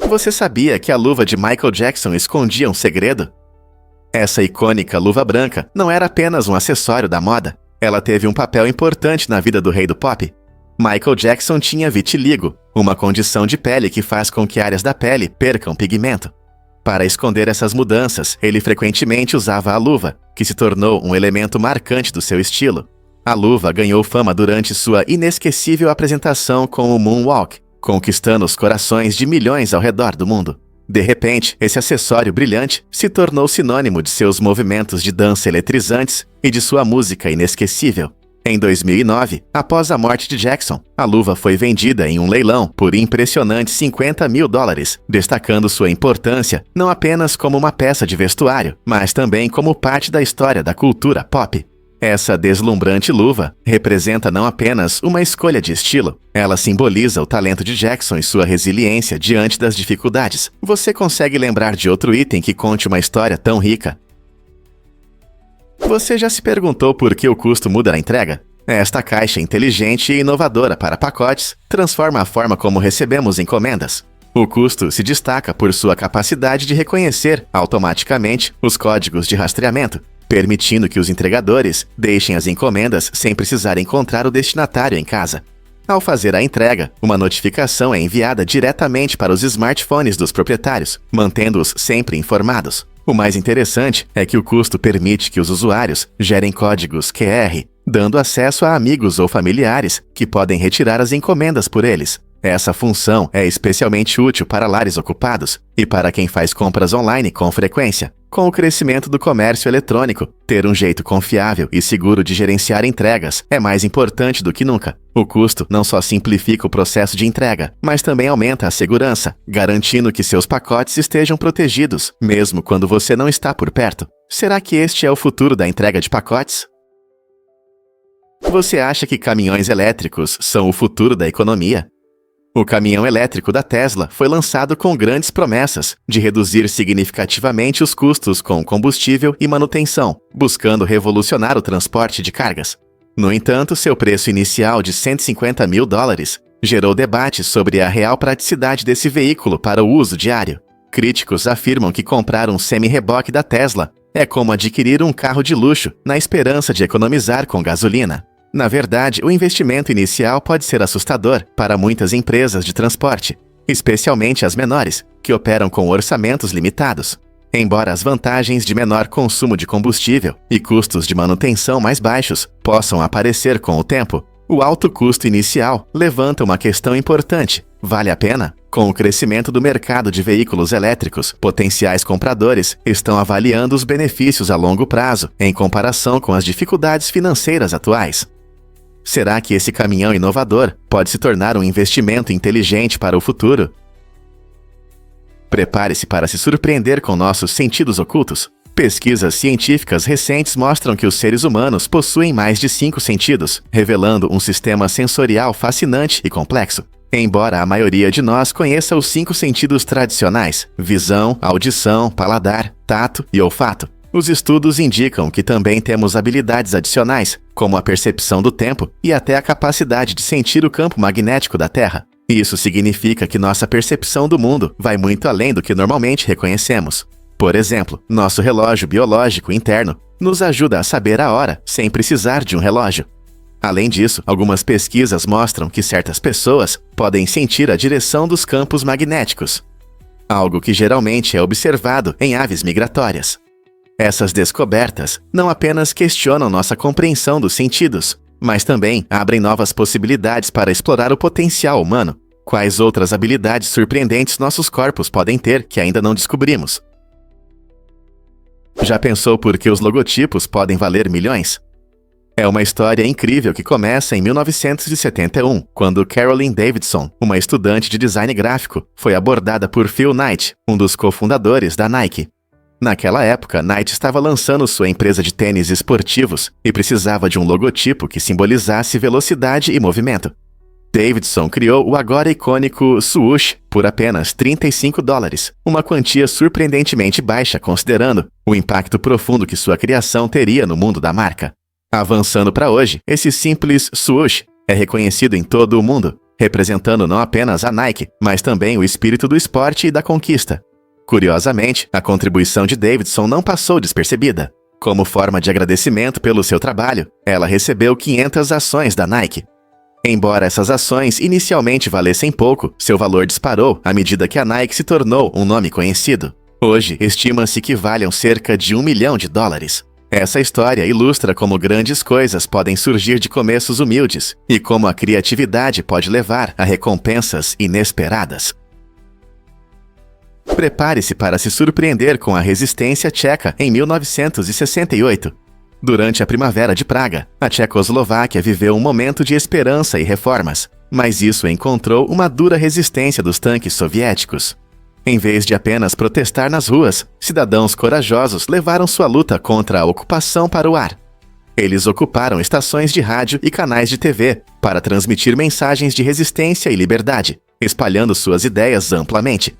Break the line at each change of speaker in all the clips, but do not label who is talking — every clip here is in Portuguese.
Você sabia que a luva de Michael Jackson escondia um segredo? Essa icônica luva branca não era apenas um acessório da moda. Ela teve um papel importante na vida do rei do pop. Michael Jackson tinha vitiligo, uma condição de pele que faz com que áreas da pele percam pigmento. Para esconder essas mudanças, ele frequentemente usava a luva, que se tornou um elemento marcante do seu estilo. A luva ganhou fama durante sua inesquecível apresentação com o Moonwalk, conquistando os corações de milhões ao redor do mundo. De repente, esse acessório brilhante se tornou sinônimo de seus movimentos de dança eletrizantes e de sua música inesquecível. Em 2009, após a morte de Jackson, a luva foi vendida em um leilão por impressionantes $50 mil, destacando sua importância não apenas como uma peça de vestuário, mas também como parte da história da cultura pop. Essa deslumbrante luva representa não apenas uma escolha de estilo, ela simboliza o talento de Jackson e sua resiliência diante das dificuldades. Você consegue lembrar de outro item que conte uma história tão rica? Você já se perguntou por que o custo muda na entrega? Esta caixa inteligente e inovadora para pacotes transforma a forma como recebemos encomendas. O custo se destaca por sua capacidade de reconhecer automaticamente os códigos de rastreamento, permitindo que os entregadores deixem as encomendas sem precisar encontrar o destinatário em casa. Ao fazer a entrega, uma notificação é enviada diretamente para os smartphones dos proprietários, mantendo-os sempre informados. O mais interessante é que o custo permite que os usuários gerem códigos QR, dando acesso a amigos ou familiares que podem retirar as encomendas por eles. Essa função é especialmente útil para lares ocupados e para quem faz compras online com frequência. Com o crescimento do comércio eletrônico, ter um jeito confiável e seguro de gerenciar entregas é mais importante do que nunca. O custo não só simplifica o processo de entrega, mas também aumenta a segurança, garantindo que seus pacotes estejam protegidos, mesmo quando você não está por perto. Será que este é o futuro da entrega de pacotes? Você acha que caminhões elétricos são o futuro da economia? O caminhão elétrico da Tesla foi lançado com grandes promessas de reduzir significativamente os custos com combustível e manutenção, buscando revolucionar o transporte de cargas. No entanto, seu preço inicial de $150 mil gerou debates sobre a real praticidade desse veículo para o uso diário. Críticos afirmam que comprar um semi-reboque da Tesla é como adquirir um carro de luxo na esperança de economizar com gasolina. Na verdade, o investimento inicial pode ser assustador para muitas empresas de transporte, especialmente as menores, que operam com orçamentos limitados. Embora as vantagens de menor consumo de combustível e custos de manutenção mais baixos possam aparecer com o tempo, o alto custo inicial levanta uma questão importante: vale a pena? Com o crescimento do mercado de veículos elétricos, potenciais compradores estão avaliando os benefícios a longo prazo em comparação com as dificuldades financeiras atuais. Será que esse caminhão inovador pode se tornar um investimento inteligente para o futuro? Prepare-se para se surpreender com nossos sentidos ocultos. Pesquisas científicas recentes mostram que os seres humanos possuem mais de 5 sentidos, revelando um sistema sensorial fascinante e complexo. Embora a maioria de nós conheça os 5 sentidos tradicionais: visão, audição, paladar, tato e olfato, os estudos indicam que também temos habilidades adicionais, como a percepção do tempo e até a capacidade de sentir o campo magnético da Terra. Isso significa que nossa percepção do mundo vai muito além do que normalmente reconhecemos. Por exemplo, nosso relógio biológico interno nos ajuda a saber a hora sem precisar de um relógio. Além disso, algumas pesquisas mostram que certas pessoas podem sentir a direção dos campos magnéticos, algo que geralmente é observado em aves migratórias. Essas descobertas não apenas questionam nossa compreensão dos sentidos, mas também abrem novas possibilidades para explorar o potencial humano. Quais outras habilidades surpreendentes nossos corpos podem ter que ainda não descobrimos? Já pensou por que os logotipos podem valer milhões? É uma história incrível que começa em 1971, quando Carolyn Davidson, uma estudante de design gráfico, foi abordada por Phil Knight, um dos cofundadores da Nike. Naquela época, Knight estava lançando sua empresa de tênis esportivos e precisava de um logotipo que simbolizasse velocidade e movimento. Davidson criou o agora icônico swoosh por apenas $35, uma quantia surpreendentemente baixa considerando o impacto profundo que sua criação teria no mundo da marca. Avançando para hoje, esse simples swoosh é reconhecido em todo o mundo. representando não apenas a Nike, mas também o espírito do esporte e da conquista. Curiosamente, a contribuição de Davidson não passou despercebida. Como forma de agradecimento pelo seu trabalho, ela recebeu 500 ações da Nike. Embora essas ações inicialmente valessem pouco, seu valor disparou à medida que a Nike se tornou um nome conhecido. Hoje, estima-se que valham cerca de $1 milhão. Essa história ilustra como grandes coisas podem surgir de começos humildes e como a criatividade pode levar a recompensas inesperadas. Prepare-se para se surpreender com a resistência tcheca em 1968. Durante a Primavera de Praga, a Tchecoslováquia viveu um momento de esperança e reformas, mas isso encontrou uma dura resistência dos tanques soviéticos. Em vez de apenas protestar nas ruas, cidadãos corajosos levaram sua luta contra a ocupação para o ar. Eles ocuparam estações de rádio e canais de TV para transmitir mensagens de resistência e liberdade, espalhando suas ideias amplamente.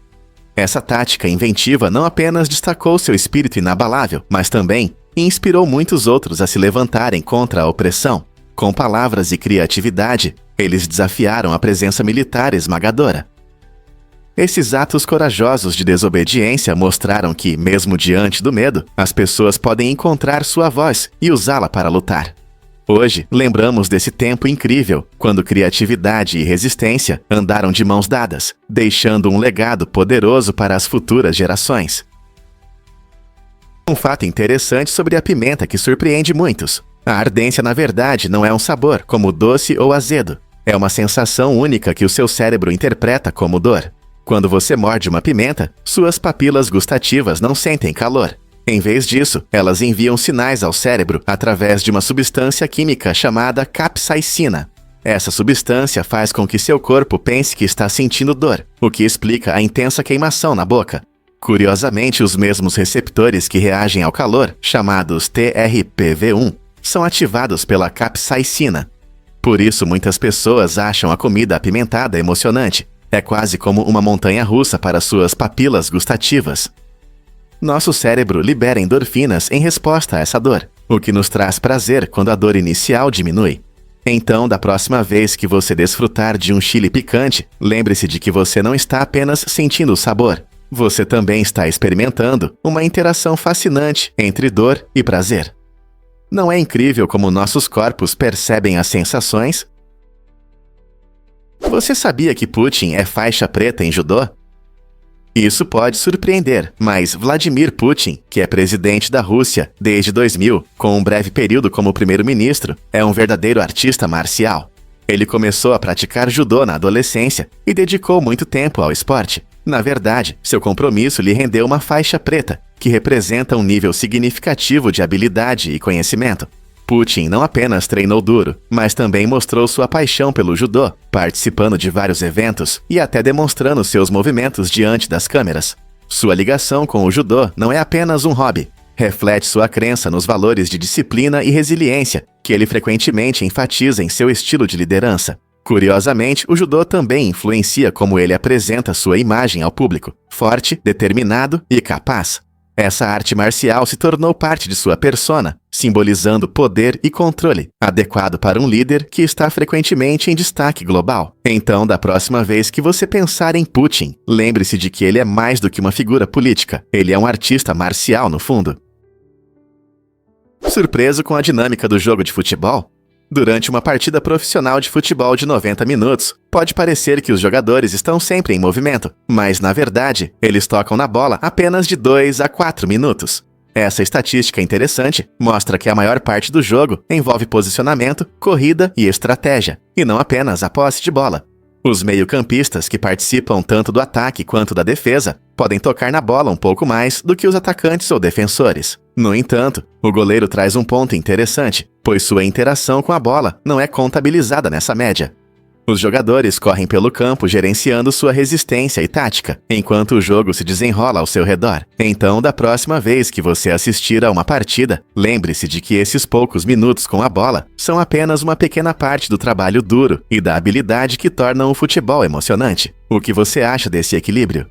Essa tática inventiva não apenas destacou seu espírito inabalável, mas também inspirou muitos outros a se levantarem contra a opressão. Com palavras e criatividade, eles desafiaram a presença militar esmagadora. Esses atos corajosos de desobediência mostraram que, mesmo diante do medo, as pessoas podem encontrar sua voz e usá-la para lutar. Hoje, lembramos desse tempo incrível, quando criatividade e resistência andaram de mãos dadas, deixando um legado poderoso para as futuras gerações. Um fato interessante sobre a pimenta que surpreende muitos. A ardência, na verdade, não é um sabor, como doce ou azedo. É uma sensação única que o seu cérebro interpreta como dor. Quando você morde uma pimenta, suas papilas gustativas não sentem calor. Em vez disso, elas enviam sinais ao cérebro através de uma substância química chamada capsaicina. Essa substância faz com que seu corpo pense que está sentindo dor, o que explica a intensa queimação na boca. Curiosamente, os mesmos receptores que reagem ao calor, chamados TRPV1, são ativados pela capsaicina. Por isso, muitas pessoas acham a comida apimentada emocionante. É quase como uma montanha-russa para suas papilas gustativas. Nosso cérebro libera endorfinas em resposta a essa dor, o que nos traz prazer quando a dor inicial diminui. Então, da próxima vez que você desfrutar de um chile picante, lembre-se de que você não está apenas sentindo o sabor. Você também está experimentando uma interação fascinante entre dor e prazer. Não é incrível como nossos corpos percebem as sensações? Você sabia que Putin é faixa preta em judô? Isso pode surpreender, mas Vladimir Putin, que é presidente da Rússia desde 2000, com um breve período como primeiro-ministro, é um verdadeiro artista marcial. Ele começou a praticar judô na adolescência e dedicou muito tempo ao esporte. Na verdade, seu compromisso lhe rendeu uma faixa preta, que representa um nível significativo de habilidade e conhecimento. Putin não apenas treinou duro, mas também mostrou sua paixão pelo judô, participando de vários eventos e até demonstrando seus movimentos diante das câmeras. Sua ligação com o judô não é apenas um hobby. Reflete sua crença nos valores de disciplina e resiliência, que ele frequentemente enfatiza em seu estilo de liderança. Curiosamente, o judô também influencia como ele apresenta sua imagem ao público, forte, determinado e capaz. Essa arte marcial se tornou parte de sua persona, simbolizando poder e controle, adequado para um líder que está frequentemente em destaque global. Então, da próxima vez que você pensar em Putin, lembre-se de que ele é mais do que uma figura política, ele é um artista marcial no fundo. Surpreso com a dinâmica do jogo de futebol? Durante uma partida profissional de futebol de 90 minutos, pode parecer que os jogadores estão sempre em movimento, mas, na verdade, eles tocam na bola apenas de 2 a 4 minutos. Essa estatística interessante mostra que a maior parte do jogo envolve posicionamento, corrida e estratégia, e não apenas a posse de bola. Os meio-campistas, que participam tanto do ataque quanto da defesa, podem tocar na bola um pouco mais do que os atacantes ou defensores. No entanto, o goleiro traz um ponto interessante, pois sua interação com a bola não é contabilizada nessa média. Os jogadores correm pelo campo gerenciando sua resistência e tática, enquanto o jogo se desenrola ao seu redor. Então, da próxima vez que você assistir a uma partida, lembre-se de que esses poucos minutos com a bola são apenas uma pequena parte do trabalho duro e da habilidade que tornam o futebol emocionante. O que você acha desse equilíbrio?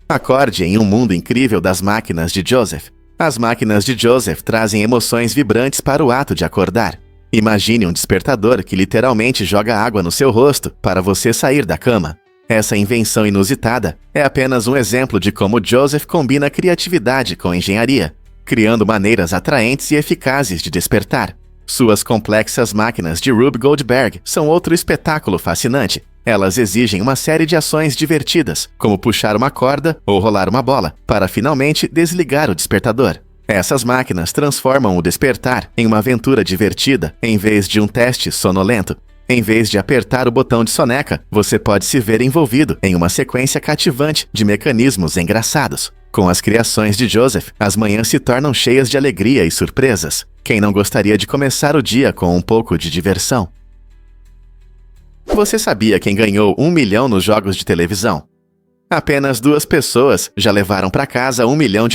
Acorde em um mundo incrível das máquinas de Joseph. As máquinas de Joseph trazem emoções vibrantes para o ato de acordar. Imagine um despertador que literalmente joga água no seu rosto para você sair da cama. Essa invenção inusitada é apenas um exemplo de como Joseph combina criatividade com engenharia, criando maneiras atraentes e eficazes de despertar. Suas complexas máquinas de Rube Goldberg são outro espetáculo fascinante. Elas exigem uma série de ações divertidas, como puxar uma corda ou rolar uma bola, para finalmente desligar o despertador. Essas máquinas transformam o despertar em uma aventura divertida, em vez de um teste sonolento. Em vez de apertar o botão de soneca, você pode se ver envolvido em uma sequência cativante de mecanismos engraçados. Com as criações de Joseph, as manhãs se tornam cheias de alegria e surpresas. Quem não gostaria de começar o dia com um pouco de diversão? Você sabia quem ganhou 1 milhão nos jogos de televisão? Apenas 2 pessoas já levaram para casa $1 milhão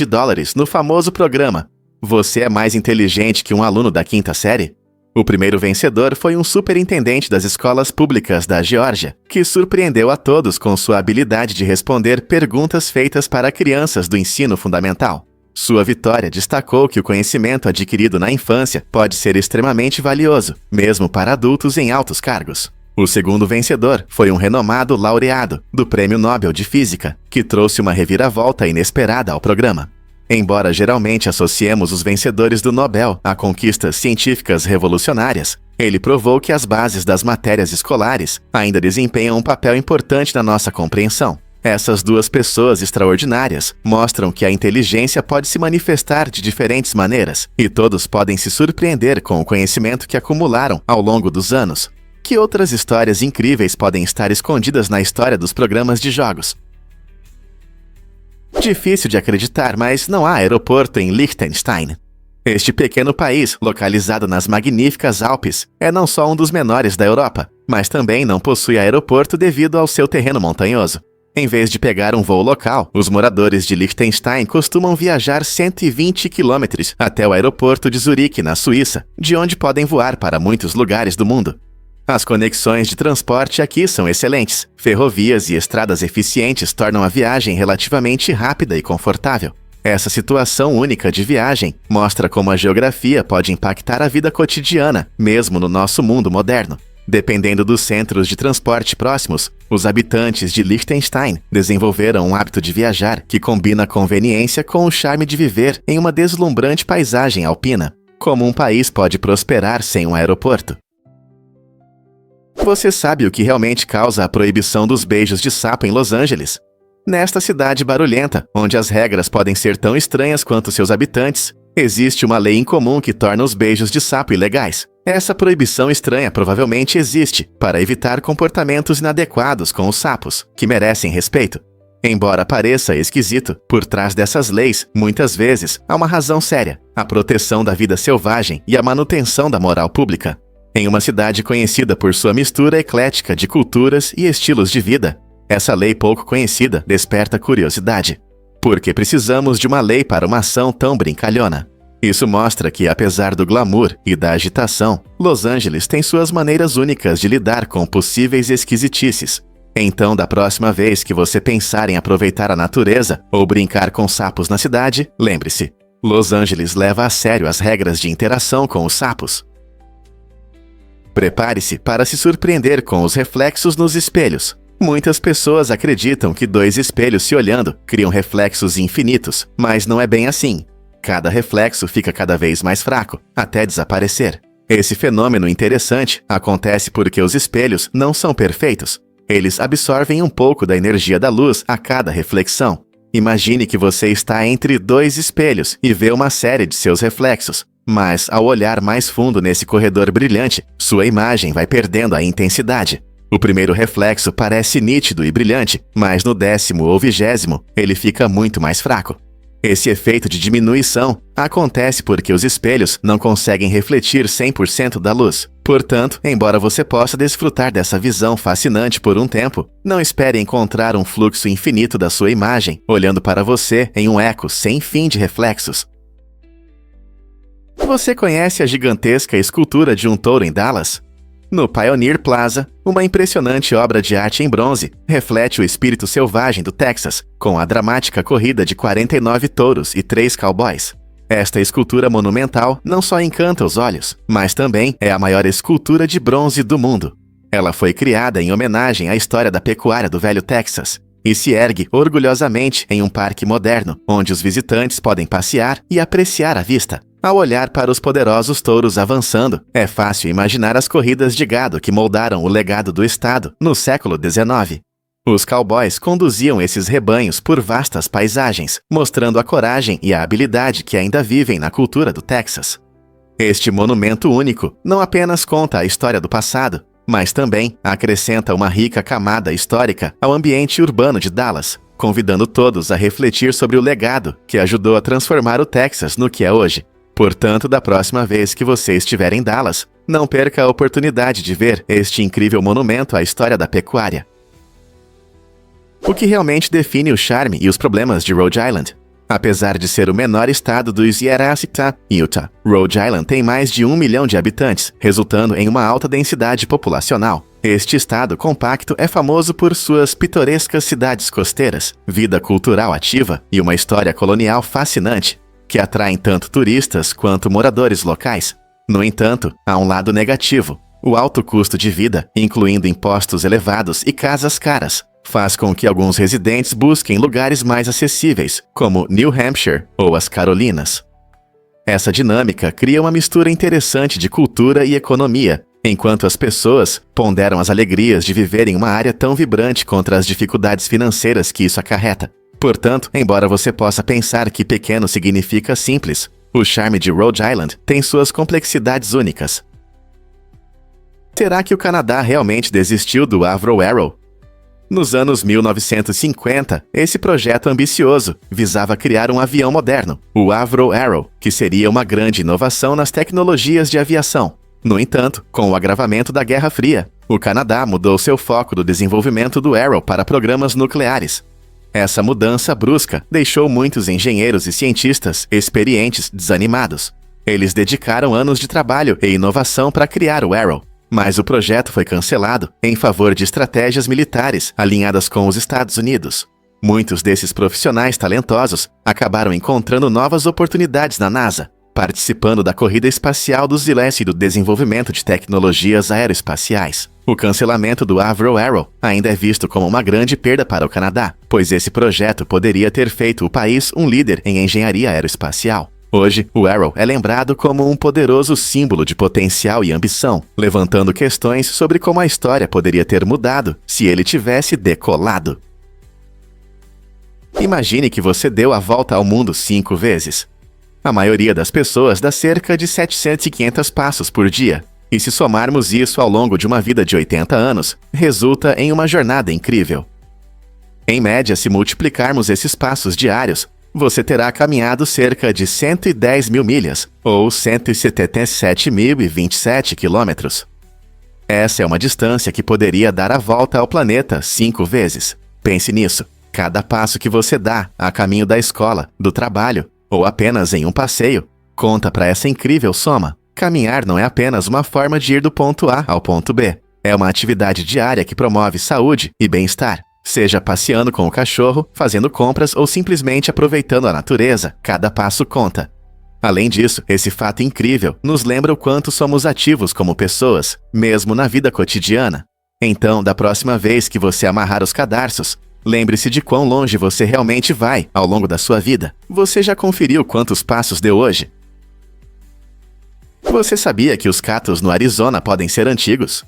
no famoso programa Você é Mais Inteligente que um Aluno da 5ª Série? O primeiro vencedor foi um superintendente das escolas públicas da Geórgia, que surpreendeu a todos com sua habilidade de responder perguntas feitas para crianças do ensino fundamental. Sua vitória destacou que o conhecimento adquirido na infância pode ser extremamente valioso, mesmo para adultos em altos cargos. O segundo vencedor foi um renomado laureado do Prêmio Nobel de Física, que trouxe uma reviravolta inesperada ao programa. Embora geralmente associemos os vencedores do Nobel a conquistas científicas revolucionárias, ele provou que as bases das matérias escolares ainda desempenham um papel importante na nossa compreensão. Essas 2 pessoas extraordinárias mostram que a inteligência pode se manifestar de diferentes maneiras, e todos podem se surpreender com o conhecimento que acumularam ao longo dos anos. Que outras histórias incríveis podem estar escondidas na história dos programas de jogos? Difícil de acreditar, mas não há aeroporto em Liechtenstein. Este pequeno país, localizado nas magníficas Alpes, é não só um dos menores da Europa, mas também não possui aeroporto devido ao seu terreno montanhoso. Em vez de pegar um voo local, os moradores de Liechtenstein costumam viajar 120 quilômetros até o aeroporto de Zurique, na Suíça, de onde podem voar para muitos lugares do mundo. As conexões de transporte aqui são excelentes. Ferrovias e estradas eficientes tornam a viagem relativamente rápida e confortável. Essa situação única de viagem mostra como a geografia pode impactar a vida cotidiana, mesmo no nosso mundo moderno. Dependendo dos centros de transporte próximos, os habitantes de Liechtenstein desenvolveram um hábito de viajar que combina a conveniência com o charme de viver em uma deslumbrante paisagem alpina. Como um país pode prosperar sem um aeroporto? Você sabe o que realmente causa a proibição dos beijos de sapo em Los Angeles? Nesta cidade barulhenta, onde as regras podem ser tão estranhas quanto seus habitantes, existe uma lei incomum que torna os beijos de sapo ilegais. Essa proibição estranha provavelmente existe para evitar comportamentos inadequados com os sapos, que merecem respeito. Embora pareça esquisito, por trás dessas leis, muitas vezes, há uma razão séria: a proteção da vida selvagem e a manutenção da moral pública. Em uma cidade conhecida por sua mistura eclética de culturas e estilos de vida, essa lei pouco conhecida desperta curiosidade. Por que precisamos de uma lei para uma ação tão brincalhona? Isso mostra que, apesar do glamour e da agitação, Los Angeles tem suas maneiras únicas de lidar com possíveis esquisitices. Então, da próxima vez que você pensar em aproveitar a natureza ou brincar com sapos na cidade, lembre-se: Los Angeles leva a sério as regras de interação com os sapos. Prepare-se para se surpreender com os reflexos nos espelhos. Muitas pessoas acreditam que 2 espelhos se olhando criam reflexos infinitos, mas não é bem assim. Cada reflexo fica cada vez mais fraco, até desaparecer. Esse fenômeno interessante acontece porque os espelhos não são perfeitos. Eles absorvem um pouco da energia da luz a cada reflexão. Imagine que você está entre 2 espelhos e vê uma série de seus reflexos. Mas, ao olhar mais fundo nesse corredor brilhante, sua imagem vai perdendo a intensidade. O primeiro reflexo parece nítido e brilhante, mas no 10º ou 20º, ele fica muito mais fraco. Esse efeito de diminuição acontece porque os espelhos não conseguem refletir 100% da luz. Portanto, embora você possa desfrutar dessa visão fascinante por um tempo, não espere encontrar um fluxo infinito da sua imagem olhando para você em um eco sem fim de reflexos. Você conhece a gigantesca escultura de um touro em Dallas? No Pioneer Plaza, uma impressionante obra de arte em bronze reflete o espírito selvagem do Texas, com a dramática corrida de 49 touros e 3 cowboys. Esta escultura monumental não só encanta os olhos, mas também é a maior escultura de bronze do mundo. Ela foi criada em homenagem à história da pecuária do velho Texas e se ergue orgulhosamente em um parque moderno, onde os visitantes podem passear e apreciar a vista. Ao olhar para os poderosos touros avançando, é fácil imaginar as corridas de gado que moldaram o legado do estado no século XIX. Os cowboys conduziam esses rebanhos por vastas paisagens, mostrando a coragem e a habilidade que ainda vivem na cultura do Texas. Este monumento único não apenas conta a história do passado, mas também acrescenta uma rica camada histórica ao ambiente urbano de Dallas, convidando todos a refletir sobre o legado que ajudou a transformar o Texas no que é hoje. Portanto, da próxima vez que você estiver em Dallas, não perca a oportunidade de ver este incrível monumento à história da pecuária. O que realmente define o charme e os problemas de Rhode Island? Apesar de ser o menor estado do Utah, Rhode Island tem mais de 1 milhão de habitantes, resultando em uma alta densidade populacional. Este estado compacto é famoso por suas pitorescas cidades costeiras, vida cultural ativa e uma história colonial fascinante, que atraem tanto turistas quanto moradores locais. No entanto, há um lado negativo. O alto custo de vida, incluindo impostos elevados e casas caras, faz com que alguns residentes busquem lugares mais acessíveis, como New Hampshire ou as Carolinas. Essa dinâmica cria uma mistura interessante de cultura e economia, enquanto as pessoas ponderam as alegrias de viver em uma área tão vibrante contra as dificuldades financeiras que isso acarreta. Portanto, embora você possa pensar que pequeno significa simples, o charme de Rhode Island tem suas complexidades únicas. Será que o Canadá realmente desistiu do Avro Arrow? Nos anos 1950, esse projeto ambicioso visava criar um avião moderno, o Avro Arrow, que seria uma grande inovação nas tecnologias de aviação. No entanto, com o agravamento da Guerra Fria, o Canadá mudou seu foco do desenvolvimento do Arrow para programas nucleares. Essa mudança brusca deixou muitos engenheiros e cientistas experientes desanimados. Eles dedicaram anos de trabalho e inovação para criar o Arrow, mas o projeto foi cancelado em favor de estratégias militares alinhadas com os Estados Unidos. Muitos desses profissionais talentosos acabaram encontrando novas oportunidades na NASA, participando da corrida espacial do Zileste e do desenvolvimento de tecnologias aeroespaciais. O cancelamento do Avro Arrow ainda é visto como uma grande perda para o Canadá, pois esse projeto poderia ter feito o país um líder em engenharia aeroespacial. Hoje, o Arrow é lembrado como um poderoso símbolo de potencial e ambição, levantando questões sobre como a história poderia ter mudado se ele tivesse decolado. Imagine que você deu a volta ao mundo 5 vezes. A maioria das pessoas dá cerca de 700 e 500 passos por dia, e se somarmos isso ao longo de uma vida de 80 anos, resulta em uma jornada incrível. Em média, se multiplicarmos esses passos diários, você terá caminhado cerca de 110 mil milhas, ou 177.027 quilômetros. Essa é uma distância que poderia dar a volta ao planeta 5 vezes. Pense nisso. Cada passo que você dá a caminho da escola, do trabalho, ou apenas em um passeio, conta para essa incrível soma. Caminhar não é apenas uma forma de ir do ponto A ao ponto B. É uma atividade diária que promove saúde e bem-estar. Seja passeando com o cachorro, fazendo compras ou simplesmente aproveitando a natureza, cada passo conta. Além disso, esse fato incrível nos lembra o quanto somos ativos como pessoas, mesmo na vida cotidiana. Então, da próxima vez que você amarrar os cadarços, lembre-se de quão longe você realmente vai ao longo da sua vida. Você já conferiu quantos passos deu hoje? Você sabia que os catos no Arizona podem ser antigos?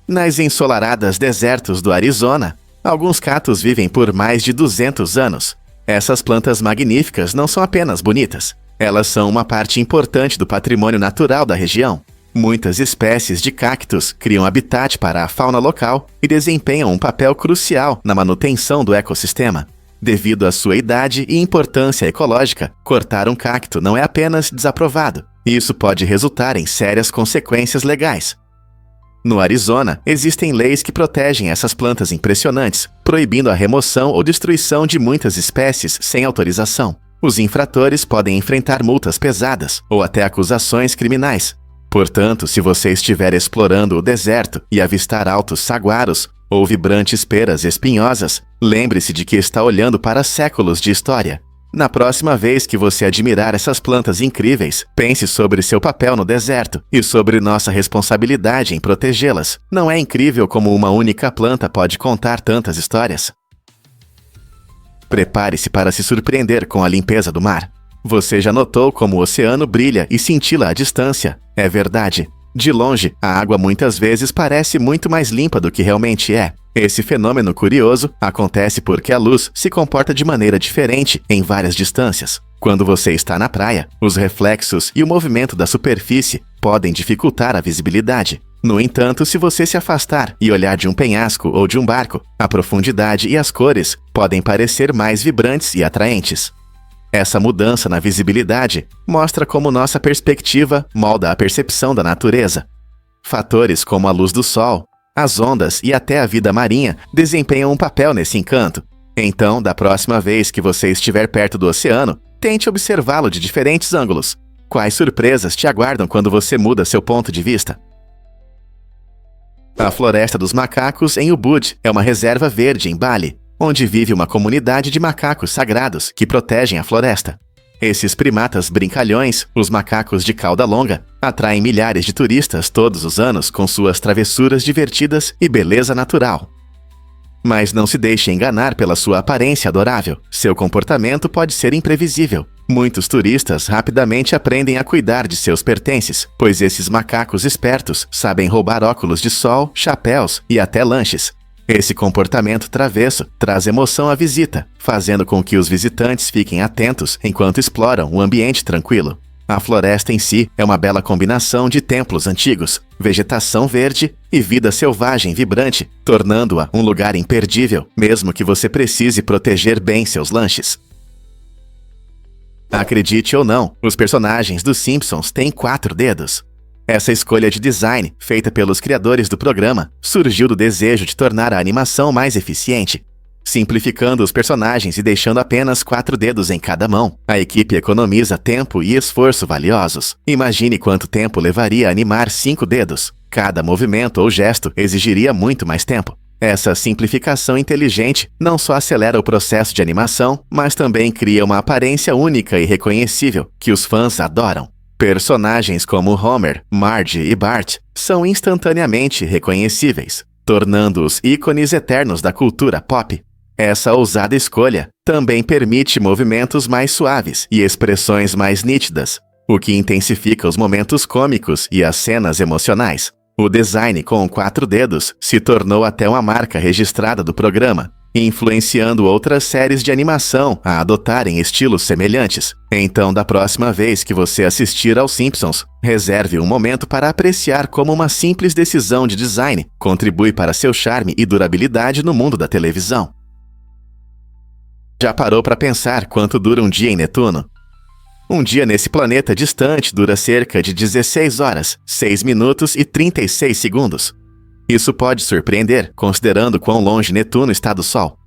Nas ensolaradas desertos do Arizona, alguns catos vivem por mais de 200 anos. Essas plantas magníficas não são apenas bonitas, elas são uma parte importante do patrimônio natural da região. Muitas espécies de cactos criam habitat para a fauna local e desempenham um papel crucial na manutenção do ecossistema. Devido à sua idade e importância ecológica, cortar um cacto não é apenas desaprovado. Isso pode resultar em sérias consequências legais. No Arizona, existem leis que protegem essas plantas impressionantes, proibindo a remoção ou destruição de muitas espécies sem autorização. Os infratores podem enfrentar multas pesadas ou até acusações criminais. Portanto, se você estiver explorando o deserto e avistar altos saguaros ou vibrantes peras espinhosas, lembre-se de que está olhando para séculos de história. Na próxima vez que você admirar essas plantas incríveis, pense sobre seu papel no deserto e sobre nossa responsabilidade em protegê-las. Não é incrível como uma única planta pode contar tantas histórias? Prepare-se para se surpreender com a limpeza do mar. Você já notou como o oceano brilha e cintila à distância? É verdade. De longe, a água muitas vezes parece muito mais limpa do que realmente é. Esse fenômeno curioso acontece porque a luz se comporta de maneira diferente em várias distâncias. Quando você está na praia, os reflexos e o movimento da superfície podem dificultar a visibilidade. No entanto, se você se afastar e olhar de um penhasco ou de um barco, a profundidade e as cores podem parecer mais vibrantes e atraentes. Essa mudança na visibilidade mostra como nossa perspectiva molda a percepção da natureza. Fatores como a luz do sol, as ondas e até a vida marinha desempenham um papel nesse encanto. Então, da próxima vez que você estiver perto do oceano, tente observá-lo de diferentes ângulos. Quais surpresas te aguardam quando você muda seu ponto de vista? A Floresta dos Macacos em Ubud é uma reserva verde em Bali, onde vive uma comunidade de macacos sagrados que protegem a floresta. Esses primatas brincalhões, os macacos de cauda longa, atraem milhares de turistas todos os anos com suas travessuras divertidas e beleza natural. Mas não se deixe enganar pela sua aparência adorável. Seu comportamento pode ser imprevisível. Muitos turistas rapidamente aprendem a cuidar de seus pertences, pois esses macacos espertos sabem roubar óculos de sol, chapéus e até lanches. Esse comportamento travesso traz emoção à visita, fazendo com que os visitantes fiquem atentos enquanto exploram o ambiente tranquilo. A floresta em si é uma bela combinação de templos antigos, vegetação verde e vida selvagem vibrante, tornando-a um lugar imperdível, mesmo que você precise proteger bem seus lanches. Acredite ou não, os personagens dos Simpsons têm 4 dedos. Essa escolha de design, feita pelos criadores do programa, surgiu do desejo de tornar a animação mais eficiente. Simplificando os personagens e deixando apenas 4 dedos em cada mão, a equipe economiza tempo e esforço valiosos. Imagine quanto tempo levaria a animar 5 dedos. Cada movimento ou gesto exigiria muito mais tempo. Essa simplificação inteligente não só acelera o processo de animação, mas também cria uma aparência única e reconhecível, que os fãs adoram. Personagens como Homer, Marge e Bart são instantaneamente reconhecíveis, tornando-os ícones eternos da cultura pop. Essa ousada escolha também permite movimentos mais suaves e expressões mais nítidas, o que intensifica os momentos cômicos e as cenas emocionais. O design com 4 dedos se tornou até uma marca registrada do programa, influenciando outras séries de animação a adotarem estilos semelhantes. Então, da próxima vez que você assistir aos Simpsons, reserve um momento para apreciar como uma simples decisão de design contribui para seu charme e durabilidade no mundo da televisão. Já parou para pensar quanto dura um dia em Netuno? Um dia nesse planeta distante dura cerca de 16 horas, 6 minutos e 36 segundos. Isso pode surpreender, considerando quão longe Netuno está do Sol.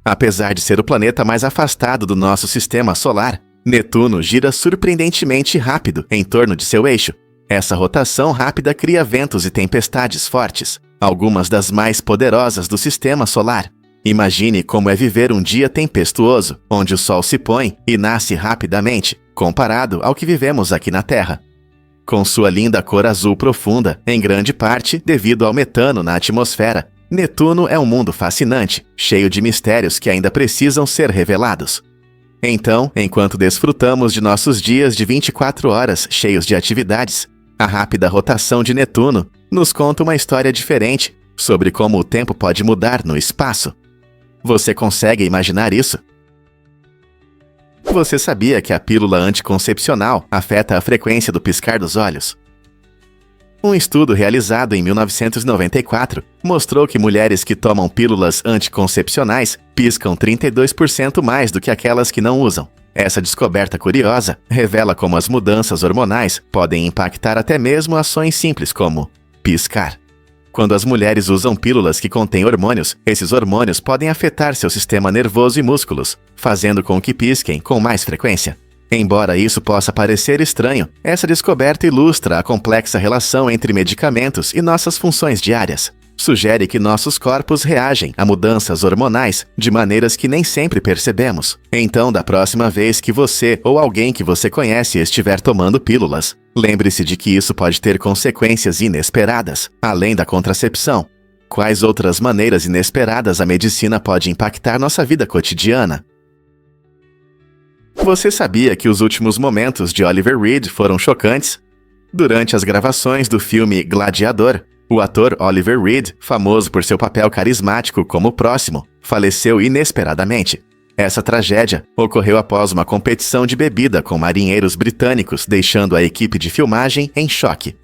Apesar de ser o planeta mais afastado do nosso sistema solar, Netuno gira surpreendentemente rápido em torno de seu eixo. Essa rotação rápida cria ventos e tempestades fortes, algumas das mais poderosas do sistema solar. Imagine como é viver um dia tempestuoso, onde o Sol se põe e nasce rapidamente, comparado ao que vivemos aqui na Terra. Com sua linda cor azul profunda, em grande parte devido ao metano na atmosfera, Netuno é um mundo fascinante, cheio de mistérios que ainda precisam ser revelados. Então, enquanto desfrutamos de nossos dias de 24 horas cheios de atividades, a rápida rotação de Netuno nos conta uma história diferente sobre como o tempo pode mudar no espaço. Você consegue imaginar isso? Você sabia que a pílula anticoncepcional afeta a frequência do piscar dos olhos? Um estudo realizado em 1994 mostrou que mulheres que tomam pílulas anticoncepcionais piscam 32% mais do que aquelas que não usam. Essa descoberta curiosa revela como as mudanças hormonais podem impactar até mesmo ações simples como piscar. Quando as mulheres usam pílulas que contêm hormônios, esses hormônios podem afetar seu sistema nervoso e músculos, fazendo com que pisquem com mais frequência. Embora isso possa parecer estranho, essa descoberta ilustra a complexa relação entre medicamentos e nossas funções diárias. sugere que nossos corpos reagem a mudanças hormonais de maneiras que nem sempre percebemos. Então, da próxima vez que você ou alguém que você conhece estiver tomando pílulas, lembre-se de que isso pode ter consequências inesperadas, além da contracepção. Quais outras maneiras inesperadas a medicina pode impactar nossa vida cotidiana? Você sabia que os últimos momentos de Oliver Reed foram chocantes? Durante as gravações do filme Gladiador, o ator Oliver Reed, famoso por seu papel carismático como Próximo, faleceu inesperadamente. Essa tragédia ocorreu após uma competição de bebida com marinheiros britânicos, deixando a equipe de filmagem em choque.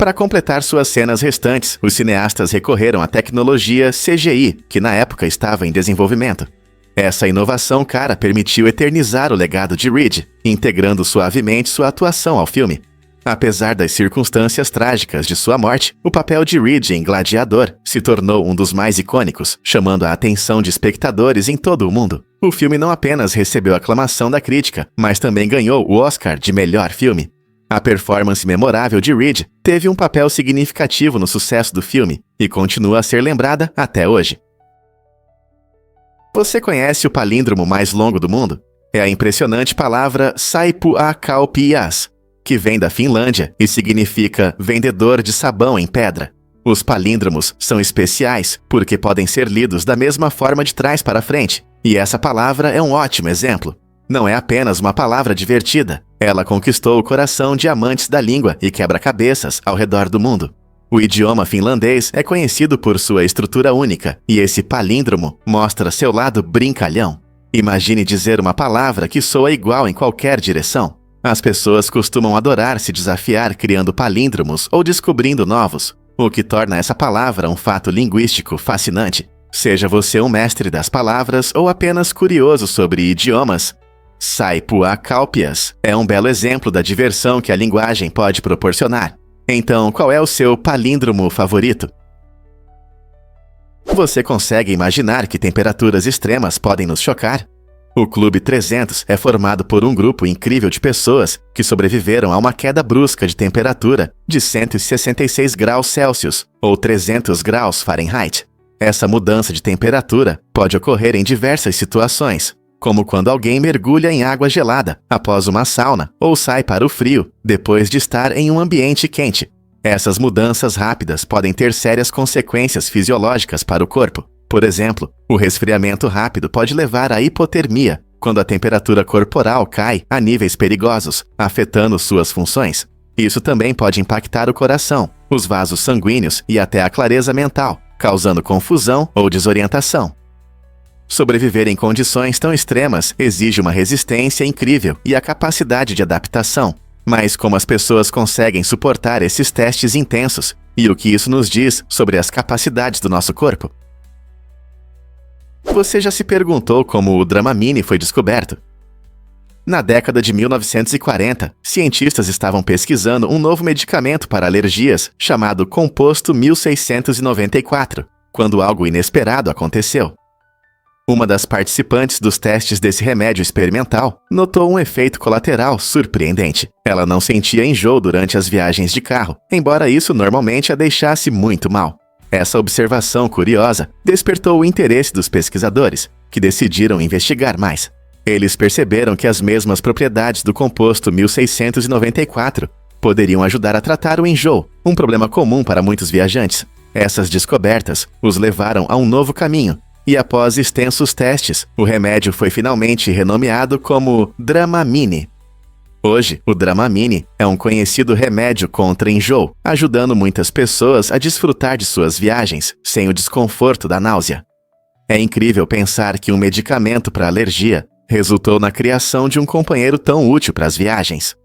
Para completar suas cenas restantes, os cineastas recorreram à tecnologia CGI, que na época estava em desenvolvimento. Essa inovação cara permitiu eternizar o legado de Reed, integrando suavemente sua atuação ao filme. Apesar das circunstâncias trágicas de sua morte, o papel de Reed em Gladiador se tornou um dos mais icônicos, chamando a atenção de espectadores em todo o mundo. O filme não apenas recebeu aclamação da crítica, mas também ganhou o Oscar de melhor filme. A performance memorável de Reed teve um papel significativo no sucesso do filme e continua a ser lembrada até hoje. Você conhece o palíndromo mais longo do mundo? É a impressionante palavra Saipuakaupias, que vem da Finlândia e significa vendedor de sabão em pedra. Os palíndromos são especiais porque podem ser lidos da mesma forma de trás para frente, e essa palavra é um ótimo exemplo. Não é apenas uma palavra divertida, ela conquistou o coração de amantes da língua e quebra-cabeças ao redor do mundo. O idioma finlandês é conhecido por sua estrutura única, e esse palíndromo mostra seu lado brincalhão. Imagine dizer uma palavra que soa igual em qualquer direção. As pessoas costumam adorar se desafiar criando palíndromos ou descobrindo novos, o que torna essa palavra um fato linguístico fascinante. Seja você um mestre das palavras ou apenas curioso sobre idiomas, Saipuakaupias é um belo exemplo da diversão que a linguagem pode proporcionar. Então, qual é o seu palíndromo favorito? Você consegue imaginar que temperaturas extremas podem nos chocar? O Clube 300 é formado por um grupo incrível de pessoas que sobreviveram a uma queda brusca de temperatura de 166 graus Celsius, ou 300 graus Fahrenheit. Essa mudança de temperatura pode ocorrer em diversas situações, como quando alguém mergulha em água gelada após uma sauna ou sai para o frio depois de estar em um ambiente quente. Essas mudanças rápidas podem ter sérias consequências fisiológicas para o corpo. Por exemplo, o resfriamento rápido pode levar à hipotermia, quando a temperatura corporal cai a níveis perigosos, afetando suas funções. Isso também pode impactar o coração, os vasos sanguíneos e até a clareza mental, causando confusão ou desorientação. Sobreviver em condições tão extremas exige uma resistência incrível e a capacidade de adaptação. Mas como as pessoas conseguem suportar esses testes intensos? E o que isso nos diz sobre as capacidades do nosso corpo? Você já se perguntou como o Dramamine foi descoberto? Na década de 1940, cientistas estavam pesquisando um novo medicamento para alergias chamado composto 1694, quando algo inesperado aconteceu. Uma das participantes dos testes desse remédio experimental notou um efeito colateral surpreendente. Ela não sentia enjoo durante as viagens de carro, embora isso normalmente a deixasse muito mal. Essa observação curiosa despertou o interesse dos pesquisadores, que decidiram investigar mais. Eles perceberam que as mesmas propriedades do composto 1694 poderiam ajudar a tratar o enjoo, um problema comum para muitos viajantes. Essas descobertas os levaram a um novo caminho, e após extensos testes, o remédio foi finalmente renomeado como Dramamine. Hoje, o Dramamine é um conhecido remédio contra enjoo, ajudando muitas pessoas a desfrutar de suas viagens sem o desconforto da náusea. É incrível pensar que um medicamento para alergia resultou na criação de um companheiro tão útil para as viagens.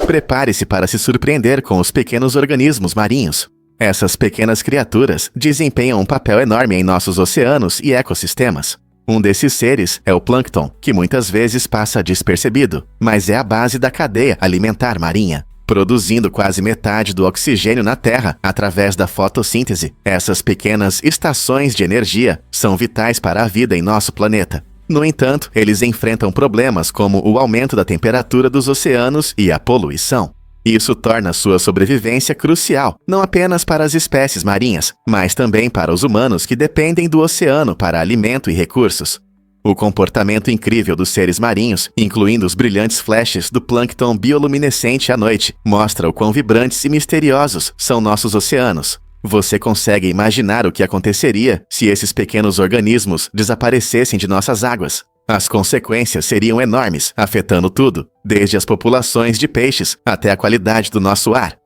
Prepare-se para se surpreender com os pequenos organismos marinhos. Essas pequenas criaturas desempenham um papel enorme em nossos oceanos e ecossistemas. Um desses seres é o plâncton, que muitas vezes passa despercebido, mas é a base da cadeia alimentar marinha, produzindo quase metade do oxigênio na Terra através da fotossíntese. Essas pequenas estações de energia são vitais para a vida em nosso planeta. No entanto, eles enfrentam problemas como o aumento da temperatura dos oceanos e a poluição. Isso torna sua sobrevivência crucial, não apenas para as espécies marinhas, mas também para os humanos que dependem do oceano para alimento e recursos. O comportamento incrível dos seres marinhos, incluindo os brilhantes flashes do plâncton bioluminescente à noite, mostra o quão vibrantes e misteriosos são nossos oceanos. Você consegue imaginar o que aconteceria se esses pequenos organismos desaparecessem de nossas águas? As consequências seriam enormes, afetando tudo, desde as populações de peixes até a qualidade do nosso ar.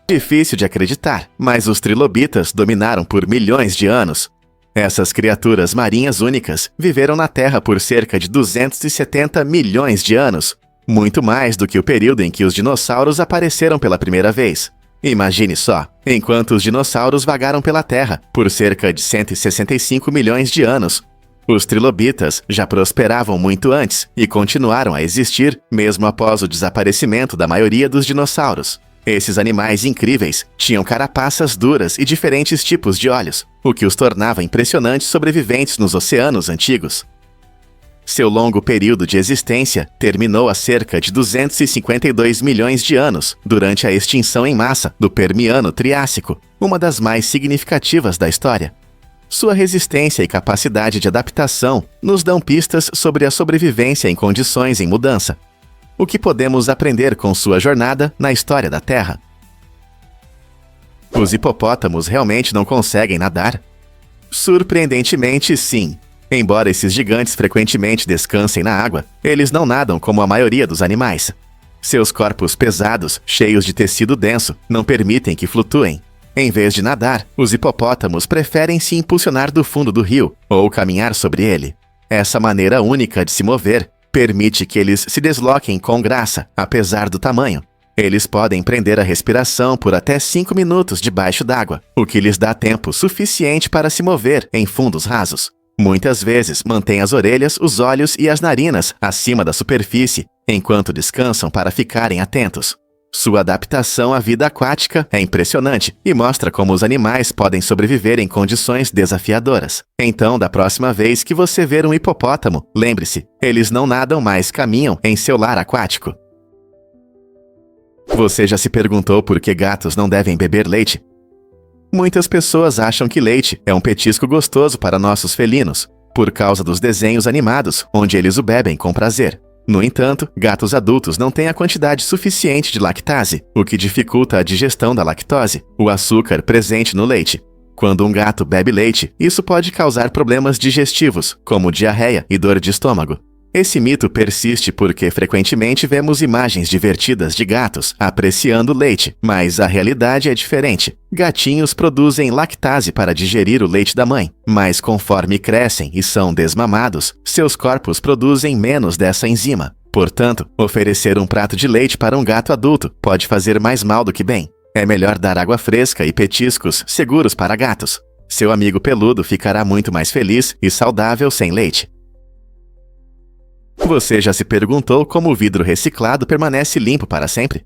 Difícil de acreditar, mas os trilobitas dominaram por milhões de anos. Essas criaturas marinhas únicas viveram na Terra por cerca de 270 milhões de anos, muito mais do que o período em que os dinossauros apareceram pela primeira vez. Imagine só, enquanto os dinossauros vagaram pela Terra por cerca de 165 milhões de anos, os trilobitas já prosperavam muito antes e continuaram a existir mesmo após o desaparecimento da maioria dos dinossauros. Esses animais incríveis tinham carapaças duras e diferentes tipos de olhos, o que os tornava impressionantes sobreviventes nos oceanos antigos. Seu longo período de existência terminou há cerca de 252 milhões de anos, durante a extinção em massa do Permiano-Triássico, uma das mais significativas da história. Sua resistência e capacidade de adaptação nos dão pistas sobre a sobrevivência em condições em mudança. O que podemos aprender com sua jornada na história da Terra? Os hipopótamos realmente não conseguem nadar? Surpreendentemente, sim. Embora esses gigantes frequentemente descansem na água, eles não nadam como a maioria dos animais. Seus corpos pesados, cheios de tecido denso, não permitem que flutuem. Em vez de nadar, os hipopótamos preferem se impulsionar do fundo do rio ou caminhar sobre ele. Essa maneira única de se mover permite que eles se desloquem com graça, apesar do tamanho. Eles podem prender a respiração por até 5 minutos debaixo d'água, o que lhes dá tempo suficiente para se mover em fundos rasos. Muitas vezes mantêm as orelhas, os olhos e as narinas acima da superfície, enquanto descansam para ficarem atentos. Sua adaptação à vida aquática é impressionante e mostra como os animais podem sobreviver em condições desafiadoras. Então, da próxima vez que você ver um hipopótamo, lembre-se, eles não nadam, mas caminham em seu lar aquático. Você já se perguntou por que gatos não devem beber leite? Muitas pessoas acham que leite é um petisco gostoso para nossos felinos, por causa dos desenhos animados, onde eles o bebem com prazer. No entanto, gatos adultos não têm a quantidade suficiente de lactase, o que dificulta a digestão da lactose, o açúcar presente no leite. Quando um gato bebe leite, isso pode causar problemas digestivos, como diarreia e dor de estômago. Esse mito persiste porque frequentemente vemos imagens divertidas de gatos apreciando leite, mas a realidade é diferente. Gatinhos produzem lactase para digerir o leite da mãe, mas conforme crescem e são desmamados, seus corpos produzem menos dessa enzima. Portanto, oferecer um prato de leite para um gato adulto pode fazer mais mal do que bem. É melhor dar água fresca e petiscos seguros para gatos. Seu amigo peludo ficará muito mais feliz e saudável sem leite. Você já se perguntou como o vidro reciclado permanece limpo para sempre?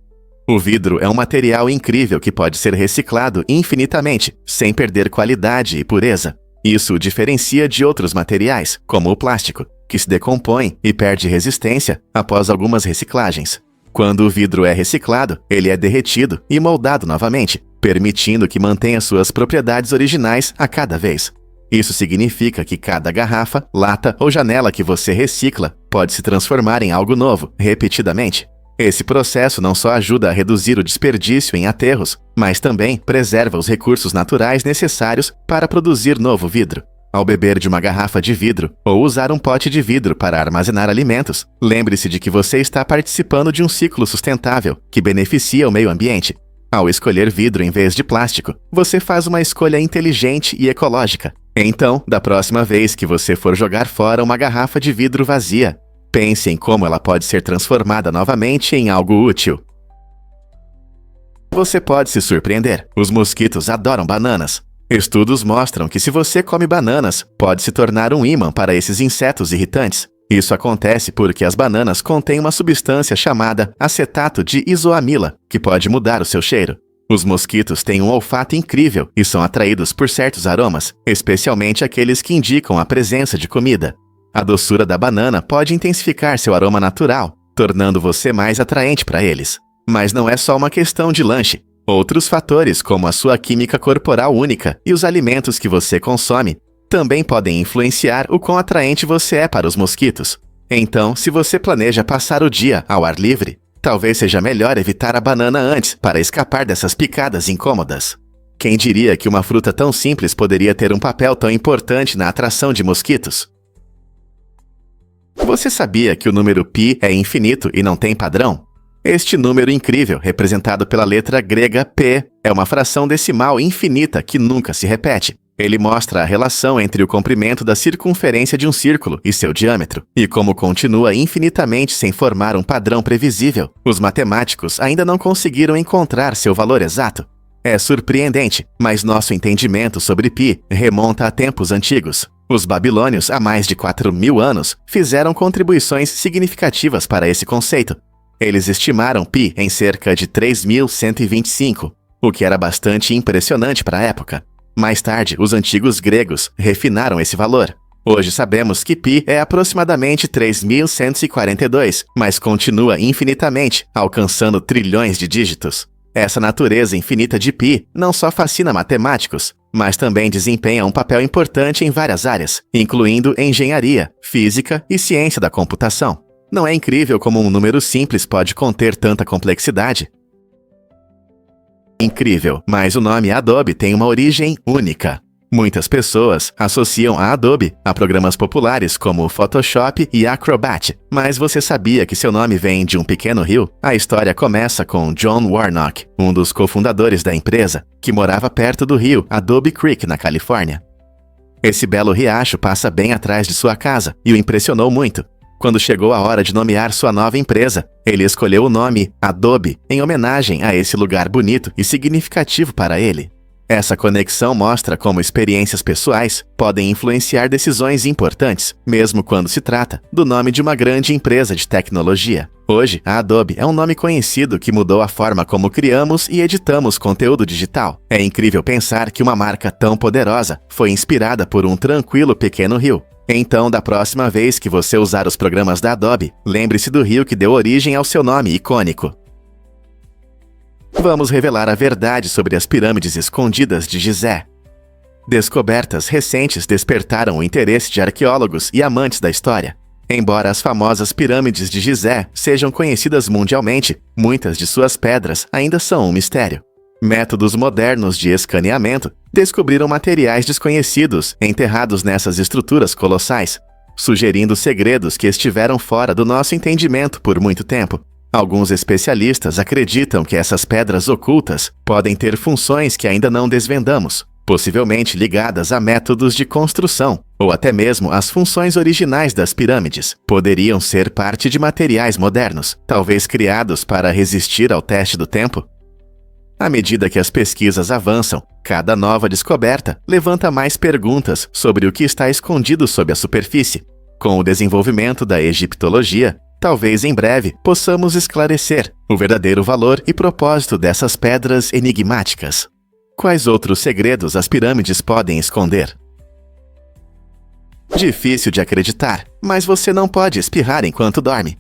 O vidro é um material incrível que pode ser reciclado infinitamente, sem perder qualidade e pureza. Isso o diferencia de outros materiais, como o plástico, que se decompõe e perde resistência após algumas reciclagens. Quando o vidro é reciclado, ele é derretido e moldado novamente, permitindo que mantenha suas propriedades originais a cada vez. Isso significa que cada garrafa, lata ou janela que você recicla pode se transformar em algo novo, repetidamente. Esse processo não só ajuda a reduzir o desperdício em aterros, mas também preserva os recursos naturais necessários para produzir novo vidro. Ao beber de uma garrafa de vidro ou usar um pote de vidro para armazenar alimentos, lembre-se de que você está participando de um ciclo sustentável que beneficia o meio ambiente. Ao escolher vidro em vez de plástico, você faz uma escolha inteligente e ecológica. Então, da próxima vez que você for jogar fora uma garrafa de vidro vazia, pense em como ela pode ser transformada novamente em algo útil. Você pode se surpreender. Os mosquitos adoram bananas. Estudos mostram que se você come bananas, pode se tornar um ímã para esses insetos irritantes. Isso acontece porque as bananas contêm uma substância chamada acetato de isoamila, que pode mudar o seu cheiro. Os mosquitos têm um olfato incrível e são atraídos por certos aromas, especialmente aqueles que indicam a presença de comida. A doçura da banana pode intensificar seu aroma natural, tornando você mais atraente para eles. Mas não é só uma questão de lanche. Outros fatores, como a sua química corporal única e os alimentos que você consome, também podem influenciar o quão atraente você é para os mosquitos. Então, se você planeja passar o dia ao ar livre, talvez seja melhor evitar a banana antes para escapar dessas picadas incômodas. Quem diria que uma fruta tão simples poderia ter um papel tão importante na atração de mosquitos? Você sabia que o número π é infinito e não tem padrão? Este número incrível, representado pela letra grega P, é uma fração decimal infinita que nunca se repete. Ele mostra a relação entre o comprimento da circunferência de um círculo e seu diâmetro, e como continua infinitamente sem formar um padrão previsível, os matemáticos ainda não conseguiram encontrar seu valor exato. É surpreendente, mas nosso entendimento sobre π remonta a tempos antigos. Os babilônios, há mais de 4.000 anos, fizeram contribuições significativas para esse conceito. Eles estimaram π em cerca de 3.125, o que era bastante impressionante para a época. Mais tarde, os antigos gregos refinaram esse valor. Hoje sabemos que π é aproximadamente 3.142, mas continua infinitamente, alcançando trilhões de dígitos. Essa natureza infinita de π não só fascina matemáticos, mas também desempenha um papel importante em várias áreas, incluindo engenharia, física e ciência da computação. Não é incrível como um número simples pode conter tanta complexidade? Incrível, mas o nome Adobe tem uma origem única. Muitas pessoas associam a Adobe a programas populares como Photoshop e Acrobat, mas você sabia que seu nome vem de um pequeno rio? A história começa com John Warnock, um dos cofundadores da empresa, que morava perto do rio Adobe Creek, na Califórnia. Esse belo riacho passa bem atrás de sua casa e o impressionou muito. Quando chegou a hora de nomear sua nova empresa, ele escolheu o nome Adobe em homenagem a esse lugar bonito e significativo para ele. Essa conexão mostra como experiências pessoais podem influenciar decisões importantes, mesmo quando se trata do nome de uma grande empresa de tecnologia. Hoje, a Adobe é um nome conhecido que mudou a forma como criamos e editamos conteúdo digital. É incrível pensar que uma marca tão poderosa foi inspirada por um tranquilo pequeno rio. Então, da próxima vez que você usar os programas da Adobe, lembre-se do rio que deu origem ao seu nome icônico. Vamos revelar a verdade sobre as pirâmides escondidas de Gizé. Descobertas recentes despertaram o interesse de arqueólogos e amantes da história. Embora as famosas pirâmides de Gizé sejam conhecidas mundialmente, muitas de suas pedras ainda são um mistério. Métodos modernos de escaneamento descobriram materiais desconhecidos enterrados nessas estruturas colossais, sugerindo segredos que estiveram fora do nosso entendimento por muito tempo. Alguns especialistas acreditam que essas pedras ocultas podem ter funções que ainda não desvendamos, possivelmente ligadas a métodos de construção, ou até mesmo as funções originais das pirâmides. Poderiam ser parte de materiais modernos, talvez criados para resistir ao teste do tempo. À medida que as pesquisas avançam, cada nova descoberta levanta mais perguntas sobre o que está escondido sob a superfície. Com o desenvolvimento da egiptologia, talvez em breve possamos esclarecer o verdadeiro valor e propósito dessas pedras enigmáticas. Quais outros segredos as pirâmides podem esconder? Difícil de acreditar, mas você não pode espirrar enquanto dorme.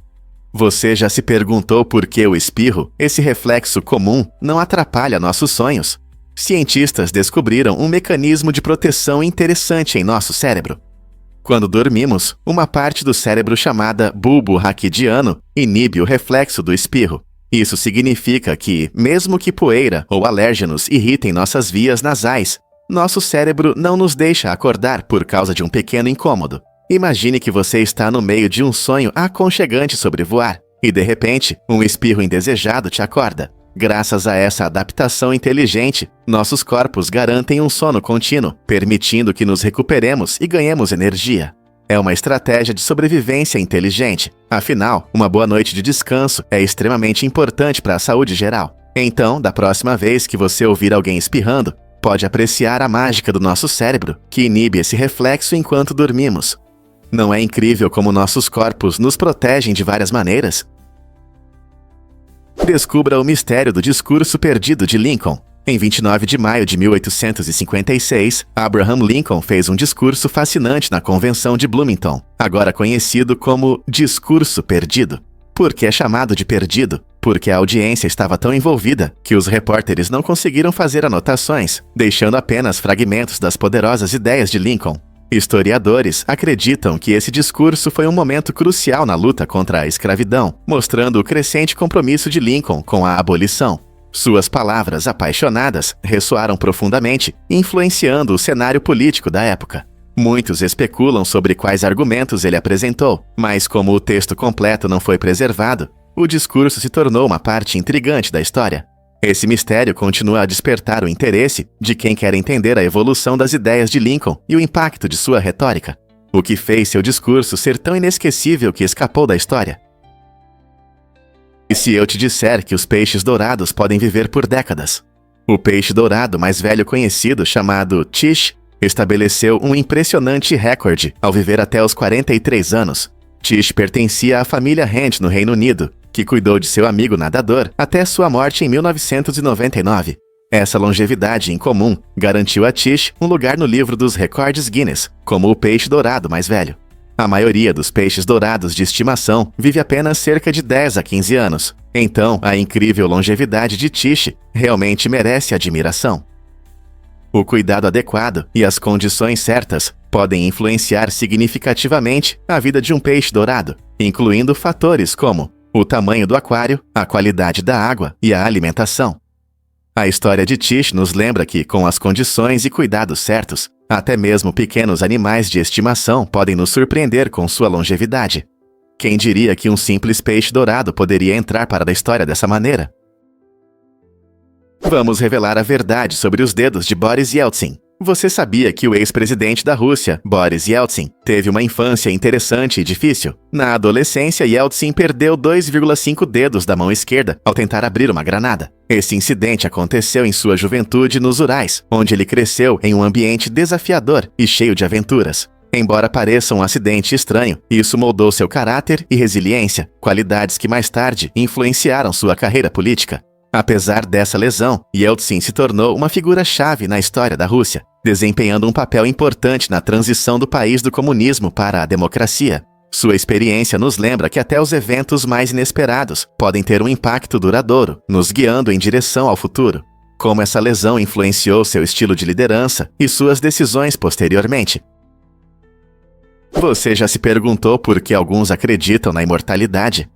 Você já se perguntou por que o espirro, esse reflexo comum, não atrapalha nossos sonhos? Cientistas descobriram um mecanismo de proteção interessante em nosso cérebro. Quando dormimos, uma parte do cérebro chamada bulbo raquidiano inibe o reflexo do espirro. Isso significa que, mesmo que poeira ou alérgenos irritem nossas vias nasais, nosso cérebro não nos deixa acordar por causa de um pequeno incômodo. Imagine que você está no meio de um sonho aconchegante sobre voar, e de repente, um espirro indesejado te acorda. Graças a essa adaptação inteligente, nossos corpos garantem um sono contínuo, permitindo que nos recuperemos e ganhemos energia. É uma estratégia de sobrevivência inteligente. Afinal, uma boa noite de descanso é extremamente importante para a saúde geral. Então, da próxima vez que você ouvir alguém espirrando, pode apreciar a mágica do nosso cérebro, que inibe esse reflexo enquanto dormimos. Não é incrível como nossos corpos nos protegem de várias maneiras? Descubra o mistério do discurso perdido de Lincoln. Em 29 de maio de 1856, Abraham Lincoln fez um discurso fascinante na Convenção de Bloomington, agora conhecido como Discurso Perdido. Por que é chamado de perdido? Porque a audiência estava tão envolvida que os repórteres não conseguiram fazer anotações, deixando apenas fragmentos das poderosas ideias de Lincoln. Historiadores acreditam que esse discurso foi um momento crucial na luta contra a escravidão, mostrando o crescente compromisso de Lincoln com a abolição. Suas palavras apaixonadas ressoaram profundamente, influenciando o cenário político da época. Muitos especulam sobre quais argumentos ele apresentou, mas como o texto completo não foi preservado, o discurso se tornou uma parte intrigante da história. Esse mistério continua a despertar o interesse de quem quer entender a evolução das ideias de Lincoln e o impacto de sua retórica. O que fez seu discurso ser tão inesquecível que escapou da história? E se eu te disser que os peixes dourados podem viver por décadas? O peixe dourado mais velho conhecido, chamado Tish, estabeleceu um impressionante recorde ao viver até os 43 anos. Tish pertencia à família Hand no Reino Unido, que cuidou de seu amigo nadador até sua morte em 1999. Essa longevidade incomum garantiu a Tish um lugar no livro dos recordes Guinness, como o peixe dourado mais velho. A maioria dos peixes dourados de estimação vive apenas cerca de 10 a 15 anos. Então, a incrível longevidade de Tish realmente merece admiração. O cuidado adequado e as condições certas podem influenciar significativamente a vida de um peixe dourado, incluindo fatores como o tamanho do aquário, a qualidade da água e a alimentação. A história de Tish nos lembra que, com as condições e cuidados certos, até mesmo pequenos animais de estimação podem nos surpreender com sua longevidade. Quem diria que um simples peixe dourado poderia entrar para a história dessa maneira? Vamos revelar a verdade sobre os dedos de Boris Yeltsin. Você sabia que o ex-presidente da Rússia, Boris Yeltsin, teve uma infância interessante e difícil? Na adolescência, Yeltsin perdeu 2,5 dedos da mão esquerda ao tentar abrir uma granada. Esse incidente aconteceu em sua juventude nos Urais, onde ele cresceu em um ambiente desafiador e cheio de aventuras. Embora pareça um acidente estranho, isso moldou seu caráter e resiliência, qualidades que mais tarde influenciaram sua carreira política. Apesar dessa lesão, Yeltsin se tornou uma figura-chave na história da Rússia, desempenhando um papel importante na transição do país do comunismo para a democracia. Sua experiência nos lembra que até os eventos mais inesperados podem ter um impacto duradouro, nos guiando em direção ao futuro. Como essa lesão influenciou seu estilo de liderança e suas decisões posteriormente? Você já se perguntou por que alguns acreditam na imortalidade?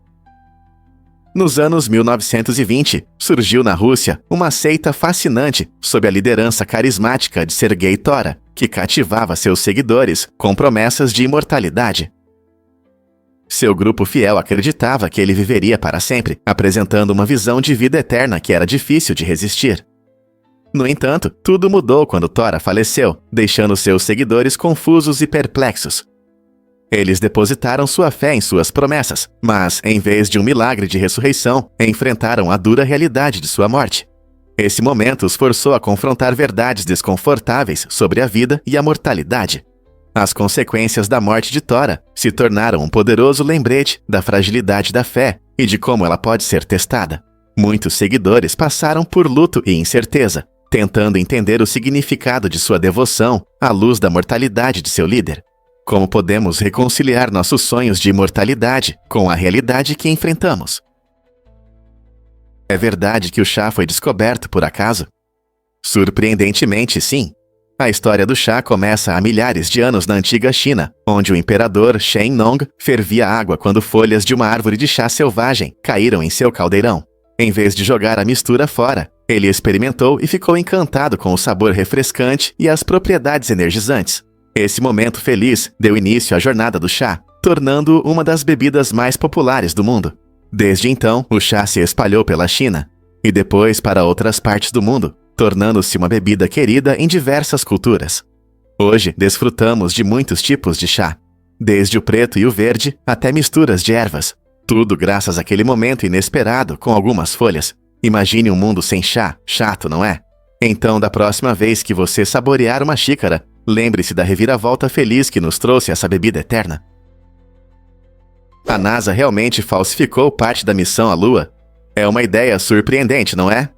Nos anos 1920, surgiu na Rússia uma seita fascinante sob a liderança carismática de Sergei Tora, que cativava seus seguidores com promessas de imortalidade. Seu grupo fiel acreditava que ele viveria para sempre, apresentando uma visão de vida eterna que era difícil de resistir. No entanto, tudo mudou quando Tora faleceu, deixando seus seguidores confusos e perplexos. Eles depositaram sua fé em suas promessas, mas, em vez de um milagre de ressurreição, enfrentaram a dura realidade de sua morte. Esse momento os forçou a confrontar verdades desconfortáveis sobre a vida e a mortalidade. As consequências da morte de Tora se tornaram um poderoso lembrete da fragilidade da fé e de como ela pode ser testada. Muitos seguidores passaram por luto e incerteza, tentando entender o significado de sua devoção à luz da mortalidade de seu líder. Como podemos reconciliar nossos sonhos de imortalidade com a realidade que enfrentamos? É verdade que o chá foi descoberto por acaso? Surpreendentemente, sim. A história do chá começa há milhares de anos na antiga China, onde o imperador Shen Nong fervia água quando folhas de uma árvore de chá selvagem caíram em seu caldeirão. Em vez de jogar a mistura fora, ele experimentou e ficou encantado com o sabor refrescante e as propriedades energizantes. Esse momento feliz deu início à jornada do chá, tornando-o uma das bebidas mais populares do mundo. Desde então, o chá se espalhou pela China e depois para outras partes do mundo, tornando-se uma bebida querida em diversas culturas. Hoje, desfrutamos de muitos tipos de chá, desde o preto e o verde até misturas de ervas. Tudo graças àquele momento inesperado com algumas folhas. Imagine um mundo sem chá, chato, não é? Então, da próxima vez que você saborear uma xícara, lembre-se da reviravolta feliz que nos trouxe essa bebida eterna. A NASA realmente falsificou parte da missão à Lua? É uma ideia surpreendente, não é?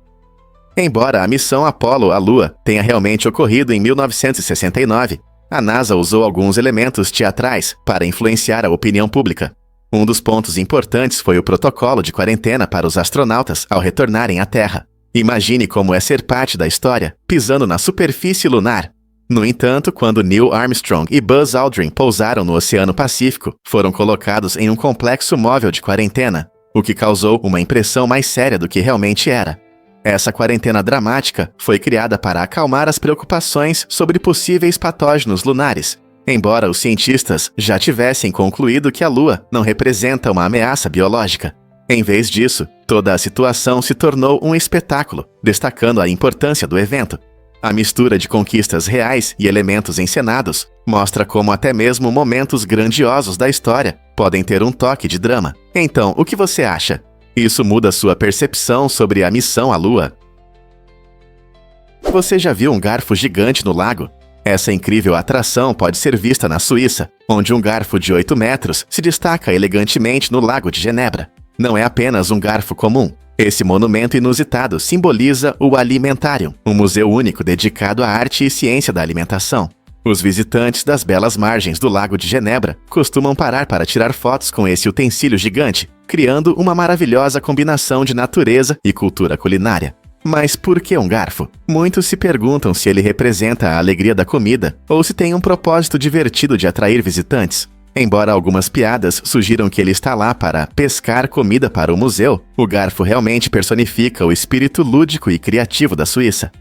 Embora a missão Apollo à Lua tenha realmente ocorrido em 1969, a NASA usou alguns elementos teatrais para influenciar a opinião pública. Um dos pontos importantes foi o protocolo de quarentena para os astronautas ao retornarem à Terra. Imagine como é ser parte da história, pisando na superfície lunar. No entanto, quando Neil Armstrong e Buzz Aldrin pousaram no Oceano Pacífico, foram colocados em um complexo móvel de quarentena, o que causou uma impressão mais séria do que realmente era. Essa quarentena dramática foi criada para acalmar as preocupações sobre possíveis patógenos lunares, embora os cientistas já tivessem concluído que a Lua não representa uma ameaça biológica. Em vez disso, toda a situação se tornou um espetáculo, destacando a importância do evento. A mistura de conquistas reais e elementos encenados mostra como até mesmo momentos grandiosos da história podem ter um toque de drama. Então, o que você acha? Isso muda sua percepção sobre a missão à Lua? Você já viu um garfo gigante no lago? Essa incrível atração pode ser vista na Suíça, onde um garfo de 8 metros se destaca elegantemente no Lago de Genebra. Não é apenas um garfo comum. Esse monumento inusitado simboliza o Alimentarium, um museu único dedicado à arte e ciência da alimentação. Os visitantes das belas margens do Lago de Genebra costumam parar para tirar fotos com esse utensílio gigante, criando uma maravilhosa combinação de natureza e cultura culinária. Mas por que um garfo? Muitos se perguntam se ele representa a alegria da comida ou se tem um propósito divertido de atrair visitantes. Embora algumas piadas sugiram que ele está lá para pescar comida para o museu, o garfo realmente personifica o espírito lúdico e criativo da Suíça.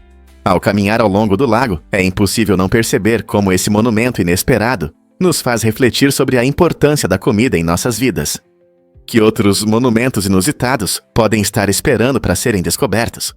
Ao caminhar ao longo do lago, é impossível não perceber como esse monumento inesperado nos faz refletir sobre a importância da comida em nossas vidas. Que outros monumentos inusitados podem estar esperando para serem descobertos?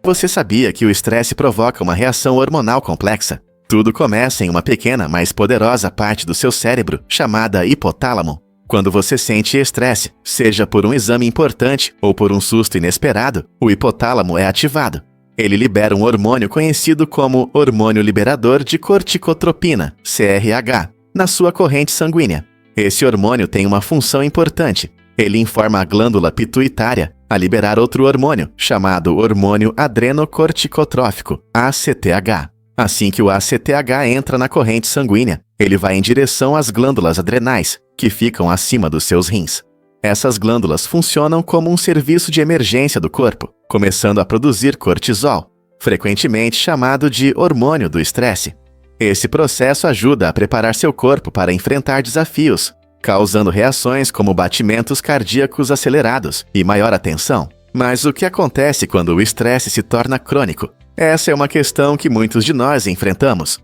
Você sabia que o estresse provoca uma reação hormonal complexa? Tudo começa em uma pequena, mas poderosa parte do seu cérebro, chamada hipotálamo. Quando você sente estresse, seja por um exame importante ou por um susto inesperado, o hipotálamo é ativado. Ele libera um hormônio conhecido como hormônio liberador de corticotropina, CRH, na sua corrente sanguínea. Esse hormônio tem uma função importante. Ele informa a glândula pituitária a liberar outro hormônio, chamado hormônio adrenocorticotrófico, ACTH. Assim que o ACTH entra na corrente sanguínea, ele vai em direção às glândulas adrenais, que ficam acima dos seus rins. Essas glândulas funcionam como um serviço de emergência do corpo, começando a produzir cortisol, frequentemente chamado de hormônio do estresse. Esse processo ajuda a preparar seu corpo para enfrentar desafios, causando reações como batimentos cardíacos acelerados e maior atenção. Mas o que acontece quando o estresse se torna crônico? Essa é uma questão que muitos de nós enfrentamos.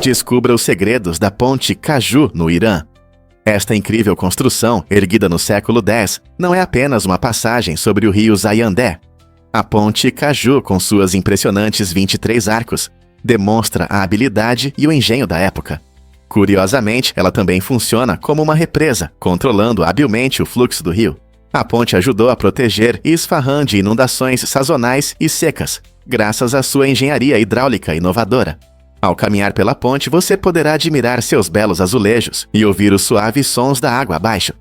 Descubra os segredos da Ponte Kaju, no Irã. Esta incrível construção, erguida no século X, não é apenas uma passagem sobre o rio Zayandé. A Ponte Kaju, com suas impressionantes 23 arcos, demonstra a habilidade e o engenho da época. Curiosamente, ela também funciona como uma represa, controlando habilmente o fluxo do rio. A ponte ajudou a proteger Isfahan de inundações sazonais e secas, graças à sua engenharia hidráulica inovadora. Ao caminhar pela ponte, você poderá admirar seus belos azulejos e ouvir os suaves sons da água abaixo.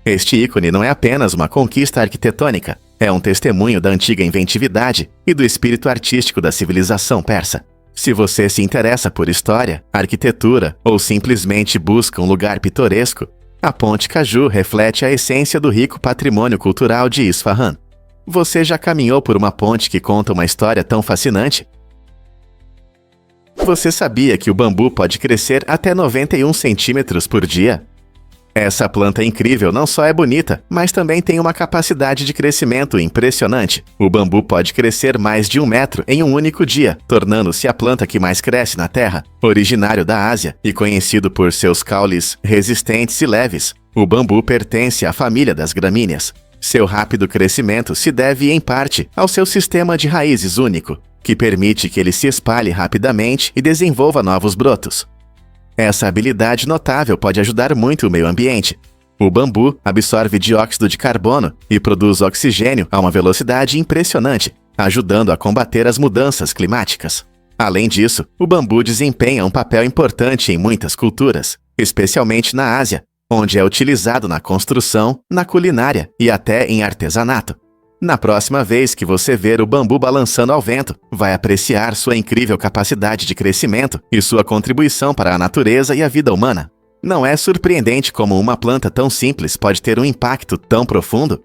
Este ícone não é apenas uma conquista arquitetônica, é um testemunho da antiga inventividade e do espírito artístico da civilização persa. Se você se interessa por história, arquitetura ou simplesmente busca um lugar pitoresco, a Ponte Kaju reflete a essência do rico patrimônio cultural de Isfahan. Você já caminhou por uma ponte que conta uma história tão fascinante? Você sabia que o bambu pode crescer até 91 centímetros por dia? Essa planta incrível não só é bonita, mas também tem uma capacidade de crescimento impressionante. O bambu pode crescer mais de 1 metro em um único dia, tornando-se a planta que mais cresce na Terra. Originário da Ásia e conhecido por seus caules resistentes e leves, o bambu pertence à família das gramíneas. Seu rápido crescimento se deve, em parte, ao seu sistema de raízes único, que permite que ele se espalhe rapidamente e desenvolva novos brotos. Essa habilidade notável pode ajudar muito o meio ambiente. O bambu absorve dióxido de carbono e produz oxigênio a uma velocidade impressionante, ajudando a combater as mudanças climáticas. Além disso, o bambu desempenha um papel importante em muitas culturas, especialmente na Ásia, onde é utilizado na construção, na culinária e até em artesanato. Na próxima vez que você ver o bambu balançando ao vento, vai apreciar sua incrível capacidade de crescimento e sua contribuição para a natureza e a vida humana. Não é surpreendente como uma planta tão simples pode ter um impacto tão profundo?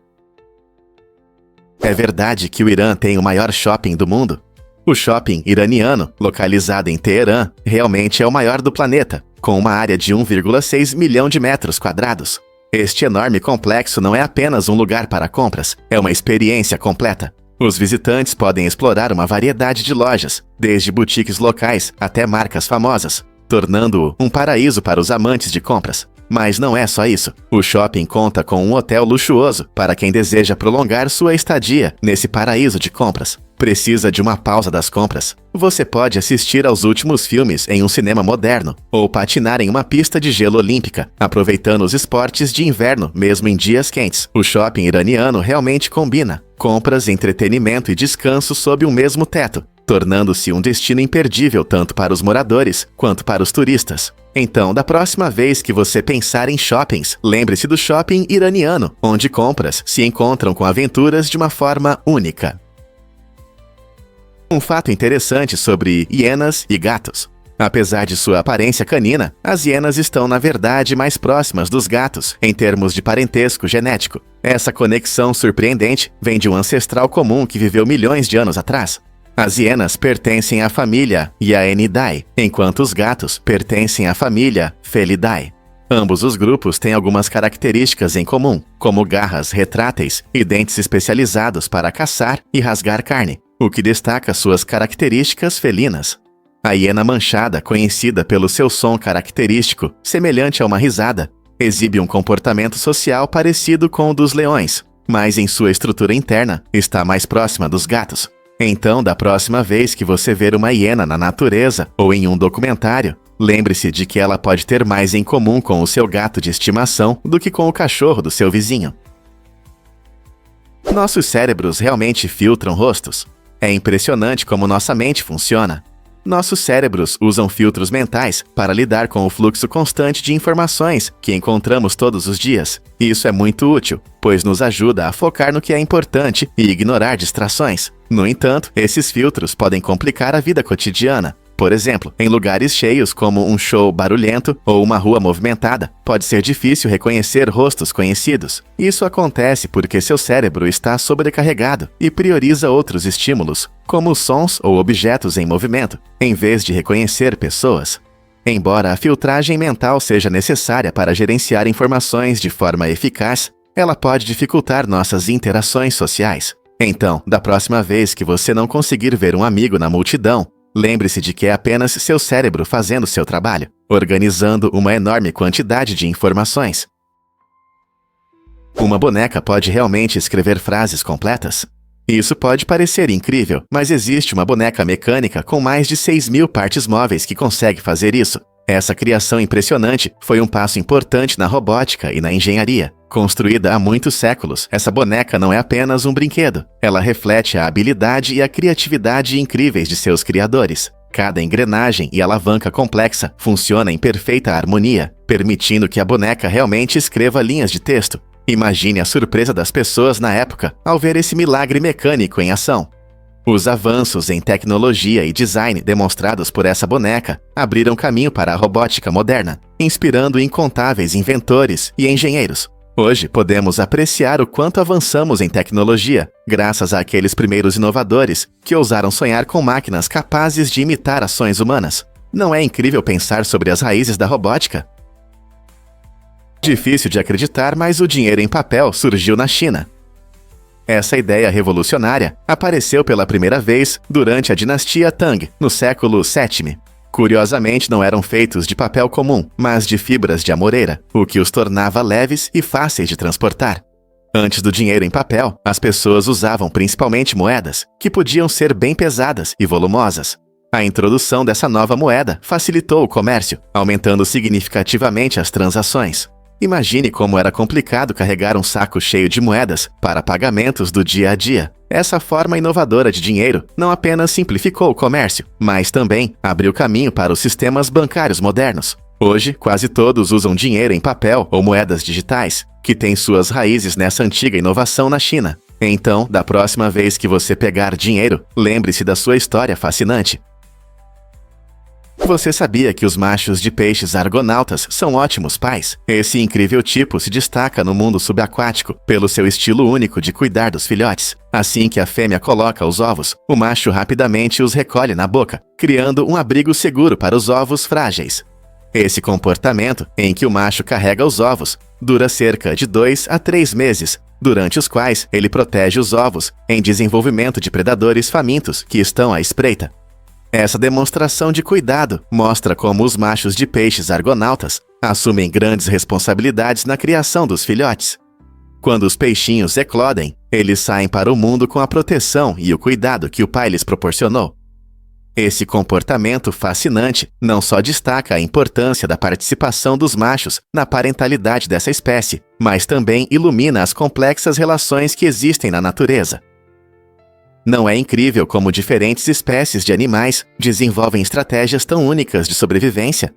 É verdade que o Irã tem o maior shopping do mundo? O shopping iraniano, localizado em Teherã, realmente é o maior do planeta, com uma área de 1,6 milhão de metros quadrados. Este enorme complexo não é apenas um lugar para compras, é uma experiência completa. Os visitantes podem explorar uma variedade de lojas, desde boutiques locais até marcas famosas, tornando-o um paraíso para os amantes de compras. Mas não é só isso. O shopping conta com um hotel luxuoso para quem deseja prolongar sua estadia nesse paraíso de compras. Precisa de uma pausa das compras? Você pode assistir aos últimos filmes em um cinema moderno ou patinar em uma pista de gelo olímpica, aproveitando os esportes de inverno mesmo em dias quentes. O shopping iraniano realmente combina compras, entretenimento e descanso sob um mesmo teto, tornando-se um destino imperdível tanto para os moradores quanto para os turistas. Então, da próxima vez que você pensar em shoppings, lembre-se do shopping iraniano, onde compras se encontram com aventuras de uma forma única. Um fato interessante sobre hienas e gatos. Apesar de sua aparência canina, as hienas estão na verdade mais próximas dos gatos em termos de parentesco genético. Essa conexão surpreendente vem de um ancestral comum que viveu milhões de anos atrás. As hienas pertencem à família Yaenidae, enquanto os gatos pertencem à família Felidae. Ambos os grupos têm algumas características em comum, como garras retráteis e dentes especializados para caçar e rasgar carne, o que destaca suas características felinas. A hiena manchada, conhecida pelo seu som característico, semelhante a uma risada, exibe um comportamento social parecido com o dos leões, mas em sua estrutura interna está mais próxima dos gatos. Então, da próxima vez que você ver uma hiena na natureza ou em um documentário, lembre-se de que ela pode ter mais em comum com o seu gato de estimação do que com o cachorro do seu vizinho. Nossos cérebros realmente filtram rostos. É impressionante como nossa mente funciona. Nossos cérebros usam filtros mentais para lidar com o fluxo constante de informações que encontramos todos os dias. Isso é muito útil, pois nos ajuda a focar no que é importante e ignorar distrações. No entanto, esses filtros podem complicar a vida cotidiana. Por exemplo, em lugares cheios como um show barulhento ou uma rua movimentada, pode ser difícil reconhecer rostos conhecidos. Isso acontece porque seu cérebro está sobrecarregado e prioriza outros estímulos, como sons ou objetos em movimento, em vez de reconhecer pessoas. Embora a filtragem mental seja necessária para gerenciar informações de forma eficaz, ela pode dificultar nossas interações sociais. Então, da próxima vez que você não conseguir ver um amigo na multidão, lembre-se de que é apenas seu cérebro fazendo seu trabalho, organizando uma enorme quantidade de informações. Uma boneca pode realmente escrever frases completas? Isso pode parecer incrível, mas existe uma boneca mecânica com mais de 6.000 partes móveis que consegue fazer isso. Essa criação impressionante foi um passo importante na robótica e na engenharia. Construída há muitos séculos, essa boneca não é apenas um brinquedo. Ela reflete a habilidade e a criatividade incríveis de seus criadores. Cada engrenagem e alavanca complexa funciona em perfeita harmonia, permitindo que a boneca realmente escreva linhas de texto. Imagine a surpresa das pessoas na época ao ver esse milagre mecânico em ação. Os avanços em tecnologia e design demonstrados por essa boneca abriram caminho para a robótica moderna, inspirando incontáveis inventores e engenheiros. Hoje podemos apreciar o quanto avançamos em tecnologia, graças àqueles primeiros inovadores que ousaram sonhar com máquinas capazes de imitar ações humanas. Não é incrível pensar sobre as raízes da robótica? Difícil de acreditar, mas o dinheiro em papel surgiu na China. Essa ideia revolucionária apareceu pela primeira vez durante a dinastia Tang, no século VII. Curiosamente, não eram feitos de papel comum, mas de fibras de amoreira, o que os tornava leves e fáceis de transportar. Antes do dinheiro em papel, as pessoas usavam principalmente moedas, que podiam ser bem pesadas e volumosas. A introdução dessa nova moeda facilitou o comércio, aumentando significativamente as transações. Imagine como era complicado carregar um saco cheio de moedas para pagamentos do dia a dia. Essa forma inovadora de dinheiro não apenas simplificou o comércio, mas também abriu caminho para os sistemas bancários modernos. Hoje, quase todos usam dinheiro em papel ou moedas digitais, que têm suas raízes nessa antiga inovação na China. Então, da próxima vez que você pegar dinheiro, lembre-se da sua história fascinante. Você sabia que os machos de peixes argonautas são ótimos pais? Esse incrível tipo se destaca no mundo subaquático pelo seu estilo único de cuidar dos filhotes. Assim que a fêmea coloca os ovos, o macho rapidamente os recolhe na boca, criando um abrigo seguro para os ovos frágeis. Esse comportamento, em que o macho carrega os ovos, dura cerca de 2 a 3 meses, durante os quais ele protege os ovos em desenvolvimento de predadores famintos que estão à espreita. Essa demonstração de cuidado mostra como os machos de peixes argonautas assumem grandes responsabilidades na criação dos filhotes. Quando os peixinhos eclodem, eles saem para o mundo com a proteção e o cuidado que o pai lhes proporcionou. Esse comportamento fascinante não só destaca a importância da participação dos machos na parentalidade dessa espécie, mas também ilumina as complexas relações que existem na natureza. Não é incrível como diferentes espécies de animais desenvolvem estratégias tão únicas de sobrevivência?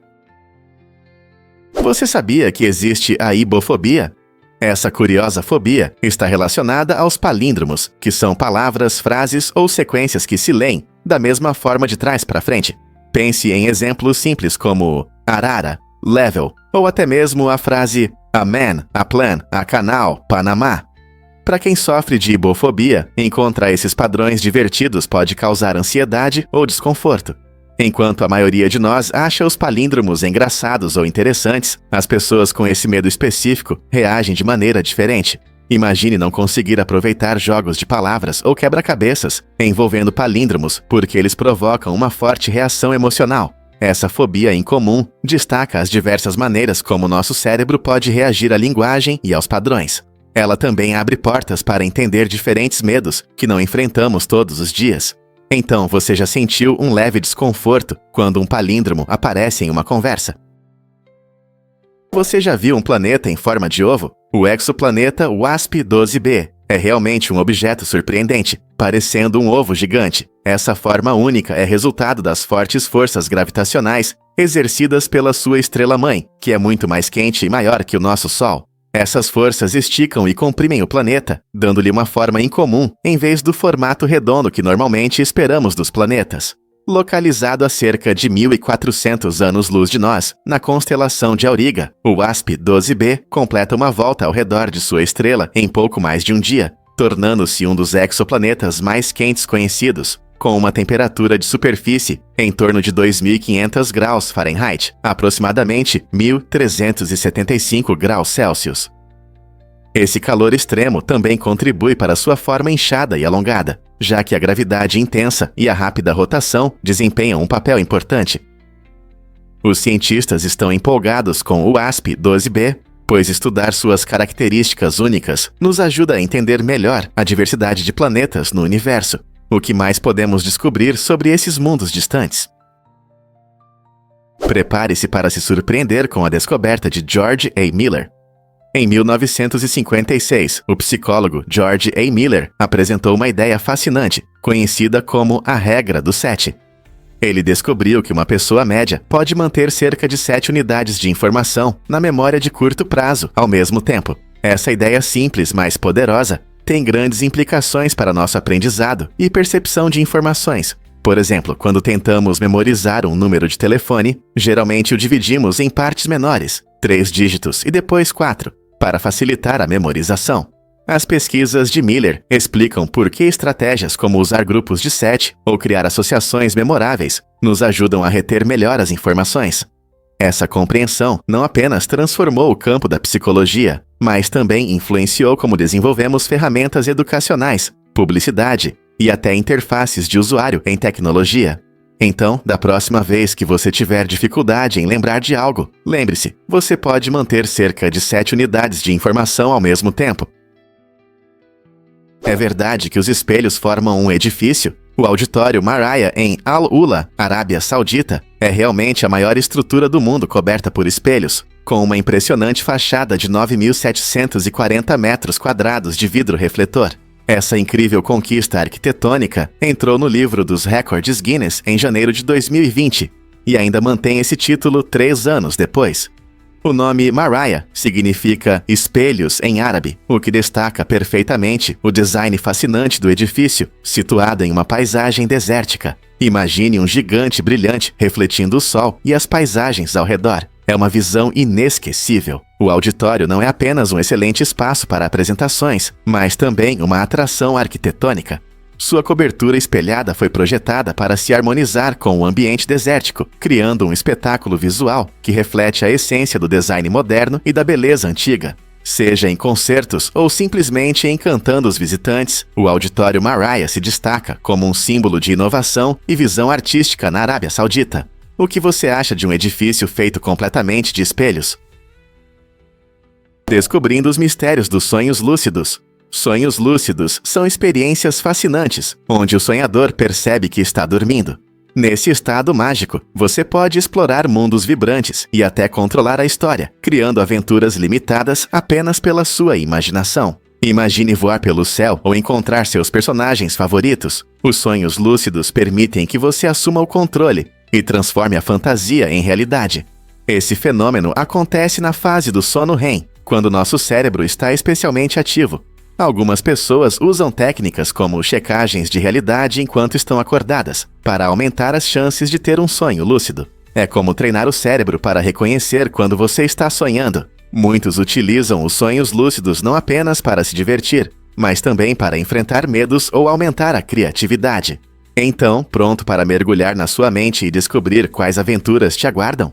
Você sabia que existe a ibofobia? Essa curiosa fobia está relacionada aos palíndromos, que são palavras, frases ou sequências que se leem da mesma forma de trás para frente. Pense em exemplos simples como arara, level, ou até mesmo a frase a man, a plan, a canal, Panamá. Para quem sofre de ibofobia, encontrar esses padrões divertidos pode causar ansiedade ou desconforto. Enquanto a maioria de nós acha os palíndromos engraçados ou interessantes, as pessoas com esse medo específico reagem de maneira diferente. Imagine não conseguir aproveitar jogos de palavras ou quebra-cabeças envolvendo palíndromos porque eles provocam uma forte reação emocional. Essa fobia incomum destaca as diversas maneiras como nosso cérebro pode reagir à linguagem e aos padrões. Ela também abre portas para entender diferentes medos que não enfrentamos todos os dias. Então, você já sentiu um leve desconforto quando um palíndromo aparece em uma conversa? Você já viu um planeta em forma de ovo? O exoplaneta WASP-12b é realmente um objeto surpreendente, parecendo um ovo gigante. Essa forma única é resultado das fortes forças gravitacionais exercidas pela sua estrela-mãe, que é muito mais quente e maior que o nosso Sol. Essas forças esticam e comprimem o planeta, dando-lhe uma forma incomum, em vez do formato redondo que normalmente esperamos dos planetas. Localizado a cerca de 1.400 anos-luz de nós, na constelação de Auriga, o WASP-12b completa uma volta ao redor de sua estrela em pouco mais de um dia, tornando-se um dos exoplanetas mais quentes conhecidos, com uma temperatura de superfície em torno de 2.500 graus Fahrenheit, aproximadamente 1.375 graus Celsius. Esse calor extremo também contribui para sua forma inchada e alongada, já que a gravidade intensa e a rápida rotação desempenham um papel importante. Os cientistas estão empolgados com o WASP-12b, pois estudar suas características únicas nos ajuda a entender melhor a diversidade de planetas no universo. O que mais podemos descobrir sobre esses mundos distantes? Prepare-se para se surpreender com a descoberta de George A. Miller. Em 1956, o psicólogo George A. Miller apresentou uma ideia fascinante, conhecida como a regra do 7. Ele descobriu que uma pessoa média pode manter cerca de 7 unidades de informação na memória de curto prazo ao mesmo tempo. Essa ideia simples, mas poderosa, tem grandes implicações para nosso aprendizado e percepção de informações. Por exemplo, quando tentamos memorizar um número de telefone, geralmente o dividimos em partes menores, 3 dígitos e depois 4, para facilitar a memorização. As pesquisas de Miller explicam por que estratégias como usar grupos de 7 ou criar associações memoráveis nos ajudam a reter melhor as informações. Essa compreensão não apenas transformou o campo da psicologia, mas também influenciou como desenvolvemos ferramentas educacionais, publicidade e até interfaces de usuário em tecnologia. Então, da próxima vez que você tiver dificuldade em lembrar de algo, lembre-se, você pode manter cerca de 7 unidades de informação ao mesmo tempo. É verdade que os espelhos formam um edifício? O auditório Marriott em Al-Ula, Arábia Saudita, é realmente a maior estrutura do mundo coberta por espelhos, com uma impressionante fachada de 9.740 metros quadrados de vidro refletor. Essa incrível conquista arquitetônica entrou no livro dos recordes Guinness em janeiro de 2020 e ainda mantém esse título 3 anos depois. O nome Maraya significa espelhos em árabe, o que destaca perfeitamente o design fascinante do edifício, situado em uma paisagem desértica. Imagine um gigante brilhante refletindo o sol e as paisagens ao redor. É uma visão inesquecível. O auditório não é apenas um excelente espaço para apresentações, mas também uma atração arquitetônica. Sua cobertura espelhada foi projetada para se harmonizar com o ambiente desértico, criando um espetáculo visual que reflete a essência do design moderno e da beleza antiga. Seja em concertos ou simplesmente encantando os visitantes, o auditório Maraya se destaca como um símbolo de inovação e visão artística na Arábia Saudita. O que você acha de um edifício feito completamente de espelhos? Descobrindo os mistérios dos sonhos lúcidos. Sonhos lúcidos são experiências fascinantes, onde o sonhador percebe que está dormindo. Nesse estado mágico, você pode explorar mundos vibrantes e até controlar a história, criando aventuras limitadas apenas pela sua imaginação. Imagine voar pelo céu ou encontrar seus personagens favoritos. Os sonhos lúcidos permitem que você assuma o controle e transforme a fantasia em realidade. Esse fenômeno acontece na fase do sono REM, quando nosso cérebro está especialmente ativo. Algumas pessoas usam técnicas como checagens de realidade enquanto estão acordadas, para aumentar as chances de ter um sonho lúcido. É como treinar o cérebro para reconhecer quando você está sonhando. Muitos utilizam os sonhos lúcidos não apenas para se divertir, mas também para enfrentar medos ou aumentar a criatividade. Então, pronto para mergulhar na sua mente e descobrir quais aventuras te aguardam?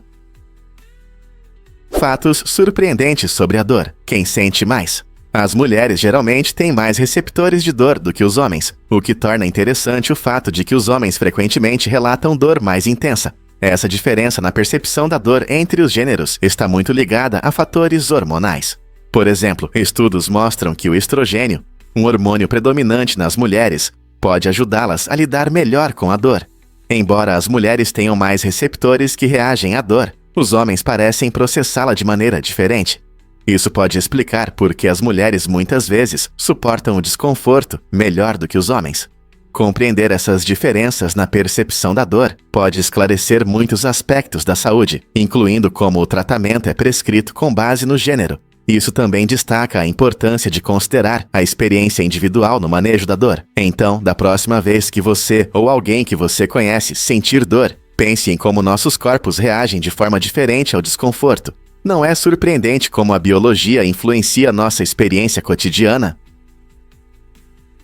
Fatos surpreendentes sobre a dor. Quem sente mais? As mulheres geralmente têm mais receptores de dor do que os homens, o que torna interessante o fato de que os homens frequentemente relatam dor mais intensa. Essa diferença na percepção da dor entre os gêneros está muito ligada a fatores hormonais. Por exemplo, estudos mostram que o estrogênio, um hormônio predominante nas mulheres, pode ajudá-las a lidar melhor com a dor. Embora as mulheres tenham mais receptores que reagem à dor, os homens parecem processá-la de maneira diferente. Isso pode explicar por que as mulheres muitas vezes suportam o desconforto melhor do que os homens. Compreender essas diferenças na percepção da dor pode esclarecer muitos aspectos da saúde, incluindo como o tratamento é prescrito com base no gênero. Isso também destaca a importância de considerar a experiência individual no manejo da dor. Então, da próxima vez que você ou alguém que você conhece sentir dor, pense em como nossos corpos reagem de forma diferente ao desconforto. Não é surpreendente como a biologia influencia nossa experiência cotidiana?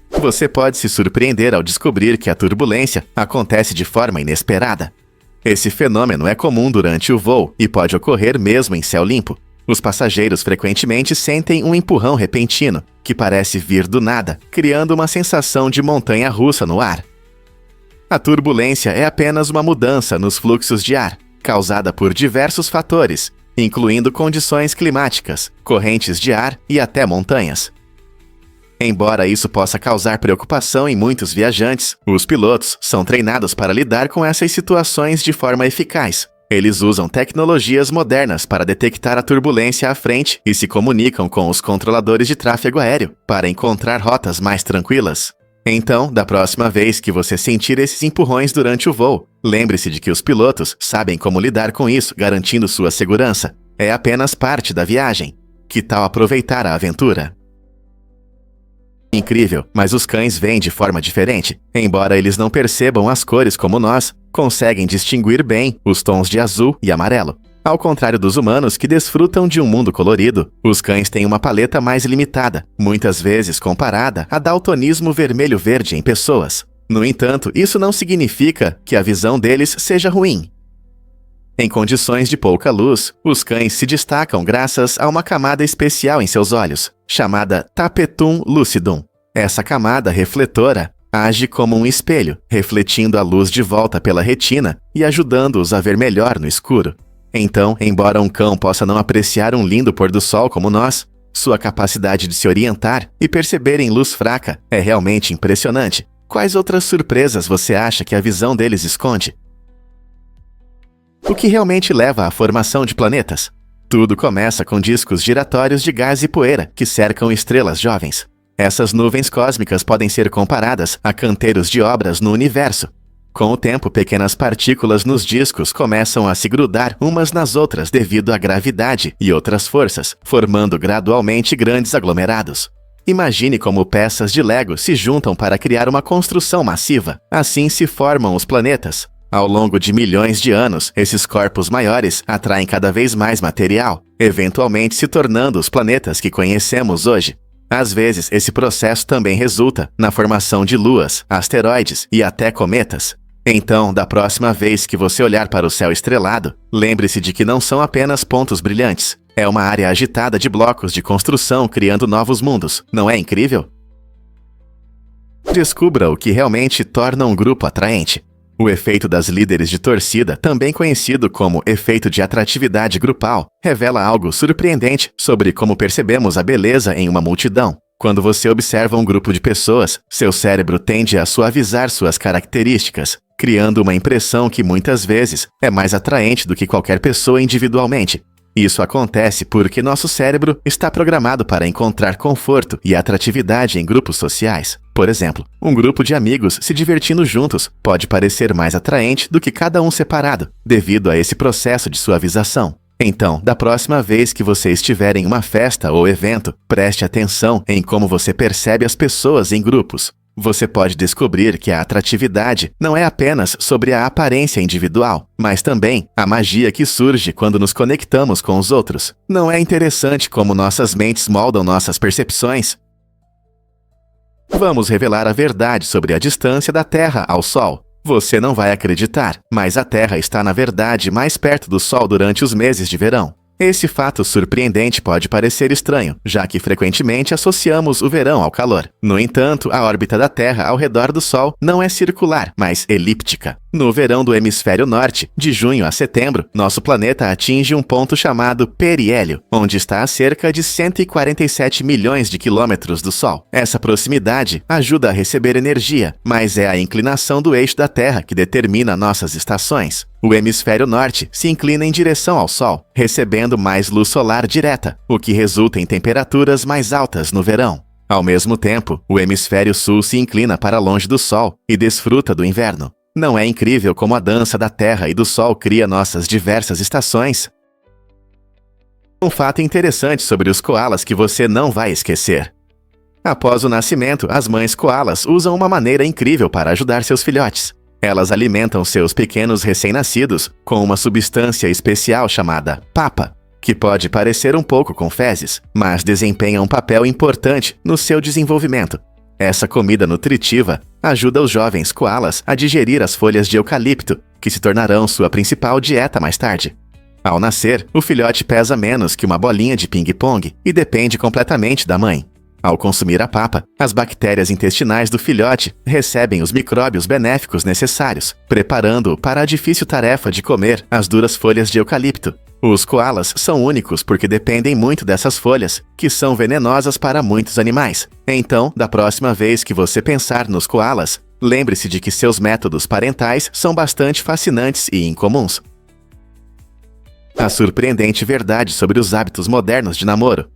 Você pode se surpreender ao descobrir que a turbulência acontece de forma inesperada. Esse fenômeno é comum durante o voo e pode ocorrer mesmo em céu limpo. Os passageiros frequentemente sentem um empurrão repentino, que parece vir do nada, criando uma sensação de montanha-russa no ar. A turbulência é apenas uma mudança nos fluxos de ar, causada por diversos fatores, incluindo condições climáticas, correntes de ar e até montanhas. Embora isso possa causar preocupação em muitos viajantes, os pilotos são treinados para lidar com essas situações de forma eficaz. Eles usam tecnologias modernas para detectar a turbulência à frente e se comunicam com os controladores de tráfego aéreo para encontrar rotas mais tranquilas. Então, da próxima vez que você sentir esses empurrões durante o voo, lembre-se de que os pilotos sabem como lidar com isso, garantindo sua segurança. É apenas parte da viagem. Que tal aproveitar a aventura? Incrível, mas os cães veem de forma diferente. Embora eles não percebam as cores como nós, conseguem distinguir bem os tons de azul e amarelo. Ao contrário dos humanos que desfrutam de um mundo colorido, os cães têm uma paleta mais limitada, muitas vezes comparada a daltonismo vermelho-verde em pessoas. No entanto, isso não significa que a visão deles seja ruim. Em condições de pouca luz, os cães se destacam graças a uma camada especial em seus olhos, chamada tapetum lucidum. Essa camada refletora age como um espelho, refletindo a luz de volta pela retina e ajudando-os a ver melhor no escuro. Então, embora um cão possa não apreciar um lindo pôr do sol como nós, sua capacidade de se orientar e perceber em luz fraca é realmente impressionante. Quais outras surpresas você acha que a visão deles esconde? O que realmente leva à formação de planetas? Tudo começa com discos giratórios de gás e poeira que cercam estrelas jovens. Essas nuvens cósmicas podem ser comparadas a canteiros de obras no universo. Com o tempo, pequenas partículas nos discos começam a se grudar umas nas outras devido à gravidade e outras forças, formando gradualmente grandes aglomerados. Imagine como peças de Lego se juntam para criar uma construção massiva. Assim se formam os planetas. Ao longo de milhões de anos, esses corpos maiores atraem cada vez mais material, eventualmente se tornando os planetas que conhecemos hoje. Às vezes, esse processo também resulta na formação de luas, asteroides e até cometas. Então, da próxima vez que você olhar para o céu estrelado, lembre-se de que não são apenas pontos brilhantes. É uma área agitada de blocos de construção criando novos mundos. Não é incrível? Descubra o que realmente torna um grupo atraente. O efeito das líderes de torcida, também conhecido como efeito de atratividade grupal, revela algo surpreendente sobre como percebemos a beleza em uma multidão. Quando você observa um grupo de pessoas, seu cérebro tende a suavizar suas características, criando uma impressão que muitas vezes é mais atraente do que qualquer pessoa individualmente. Isso acontece porque nosso cérebro está programado para encontrar conforto e atratividade em grupos sociais. Por exemplo, um grupo de amigos se divertindo juntos pode parecer mais atraente do que cada um separado, devido a esse processo de suavização. Então, da próxima vez que você estiver em uma festa ou evento, preste atenção em como você percebe as pessoas em grupos. Você pode descobrir que a atratividade não é apenas sobre a aparência individual, mas também a magia que surge quando nos conectamos com os outros. Não é interessante como nossas mentes moldam nossas percepções? Vamos revelar a verdade sobre a distância da Terra ao Sol. Você não vai acreditar, mas a Terra está na verdade mais perto do Sol durante os meses de verão. Esse fato surpreendente pode parecer estranho, já que frequentemente associamos o verão ao calor. No entanto, a órbita da Terra ao redor do Sol não é circular, mas elíptica. No verão do hemisfério norte, de junho a setembro, nosso planeta atinge um ponto chamado periélio, onde está a cerca de 147 milhões de quilômetros do Sol. Essa proximidade ajuda a receber energia, mas é a inclinação do eixo da Terra que determina nossas estações. O hemisfério norte se inclina em direção ao Sol, recebendo mais luz solar direta, o que resulta em temperaturas mais altas no verão. Ao mesmo tempo, o hemisfério sul se inclina para longe do Sol e desfruta do inverno. Não é incrível como a dança da Terra e do Sol cria nossas diversas estações? Um fato interessante sobre os coalas que você não vai esquecer. Após o nascimento, as mães coalas usam uma maneira incrível para ajudar seus filhotes. Elas alimentam seus pequenos recém-nascidos com uma substância especial chamada papa, que pode parecer um pouco com fezes, mas desempenha um papel importante no seu desenvolvimento. Essa comida nutritiva ajuda os jovens coalas a digerir as folhas de eucalipto, que se tornarão sua principal dieta mais tarde. Ao nascer, o filhote pesa menos que uma bolinha de ping-pong e depende completamente da mãe. Ao consumir a papa, as bactérias intestinais do filhote recebem os micróbios benéficos necessários, preparando-o para a difícil tarefa de comer as duras folhas de eucalipto. Os coalas são únicos porque dependem muito dessas folhas, que são venenosas para muitos animais. Então, da próxima vez que você pensar nos coalas, lembre-se de que seus métodos parentais são bastante fascinantes e incomuns. A surpreendente verdade sobre os hábitos modernos de namoro.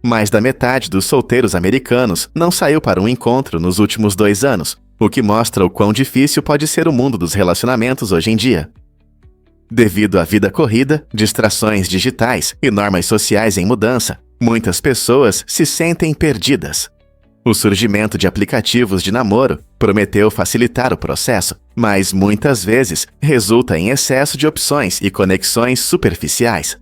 Mais da metade dos solteiros americanos não saiu para um encontro nos últimos 2 anos, o que mostra o quão difícil pode ser o mundo dos relacionamentos hoje em dia. Devido à vida corrida, distrações digitais e normas sociais em mudança, muitas pessoas se sentem perdidas. O surgimento de aplicativos de namoro prometeu facilitar o processo, mas muitas vezes resulta em excesso de opções e conexões superficiais.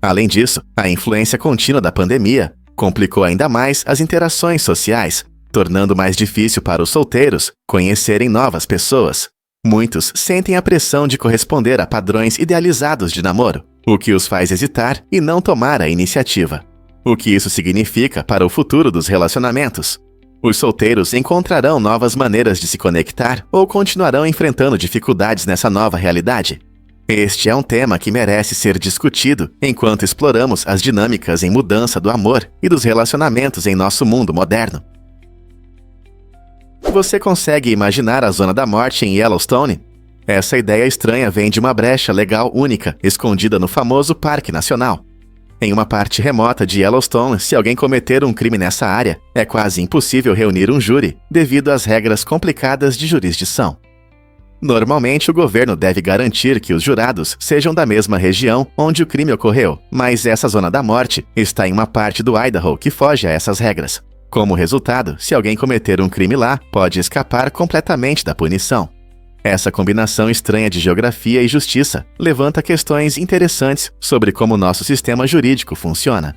Além disso, a influência contínua da pandemia complicou ainda mais as interações sociais, tornando mais difícil para os solteiros conhecerem novas pessoas. Muitos sentem a pressão de corresponder a padrões idealizados de namoro, o que os faz hesitar e não tomar a iniciativa. O que isso significa para o futuro dos relacionamentos? Os solteiros encontrarão novas maneiras de se conectar ou continuarão enfrentando dificuldades nessa nova realidade? Este é um tema que merece ser discutido enquanto exploramos as dinâmicas em mudança do amor e dos relacionamentos em nosso mundo moderno. Você consegue imaginar a Zona da Morte em Yellowstone? Essa ideia estranha vem de uma brecha legal única, escondida no famoso Parque Nacional. Em uma parte remota de Yellowstone, se alguém cometer um crime nessa área, é quase impossível reunir um júri, devido às regras complicadas de jurisdição. Normalmente, o governo deve garantir que os jurados sejam da mesma região onde o crime ocorreu, mas essa zona da morte está em uma parte do Idaho que foge a essas regras. Como resultado, se alguém cometer um crime lá, pode escapar completamente da punição. Essa combinação estranha de geografia e justiça levanta questões interessantes sobre como nosso sistema jurídico funciona.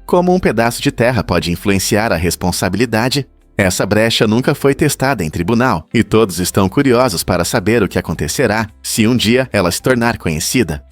Como um pedaço de terra pode influenciar a responsabilidade? Essa brecha nunca foi testada em tribunal, e todos estão curiosos para saber o que acontecerá se um dia ela se tornar conhecida.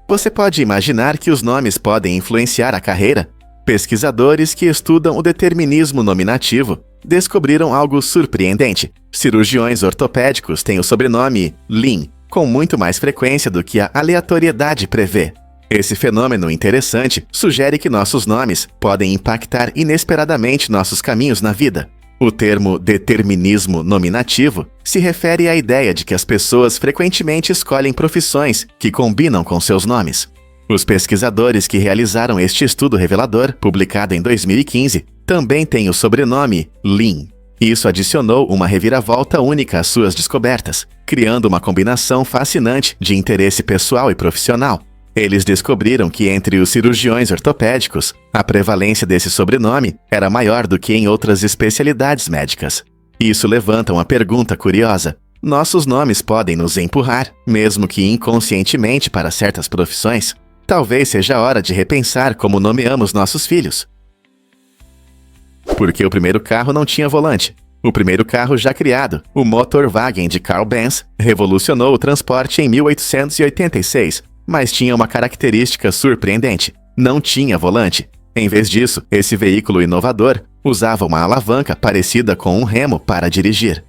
Você pode imaginar que os nomes podem influenciar a carreira? Pesquisadores que estudam o determinismo nominativo descobriram algo surpreendente. Cirurgiões ortopédicos têm o sobrenome Lin, com muito mais frequência do que a aleatoriedade prevê. Esse fenômeno interessante sugere que nossos nomes podem impactar inesperadamente nossos caminhos na vida. O termo determinismo nominativo se refere à ideia de que as pessoas frequentemente escolhem profissões que combinam com seus nomes. Os pesquisadores que realizaram este estudo revelador, publicado em 2015, também têm o sobrenome Lin. Isso adicionou uma reviravolta única às suas descobertas, criando uma combinação fascinante de interesse pessoal e profissional. Eles descobriram que entre os cirurgiões ortopédicos, a prevalência desse sobrenome era maior do que em outras especialidades médicas. Isso levanta uma pergunta curiosa. Nossos nomes podem nos empurrar, mesmo que inconscientemente, para certas profissões? Talvez seja a hora de repensar como nomeamos nossos filhos. Porque o primeiro carro não tinha volante. O primeiro carro já criado, o Motorwagen de Carl Benz, revolucionou o transporte em 1886, mas tinha uma característica surpreendente: não tinha volante. Em vez disso, esse veículo inovador usava uma alavanca parecida com um remo para dirigir.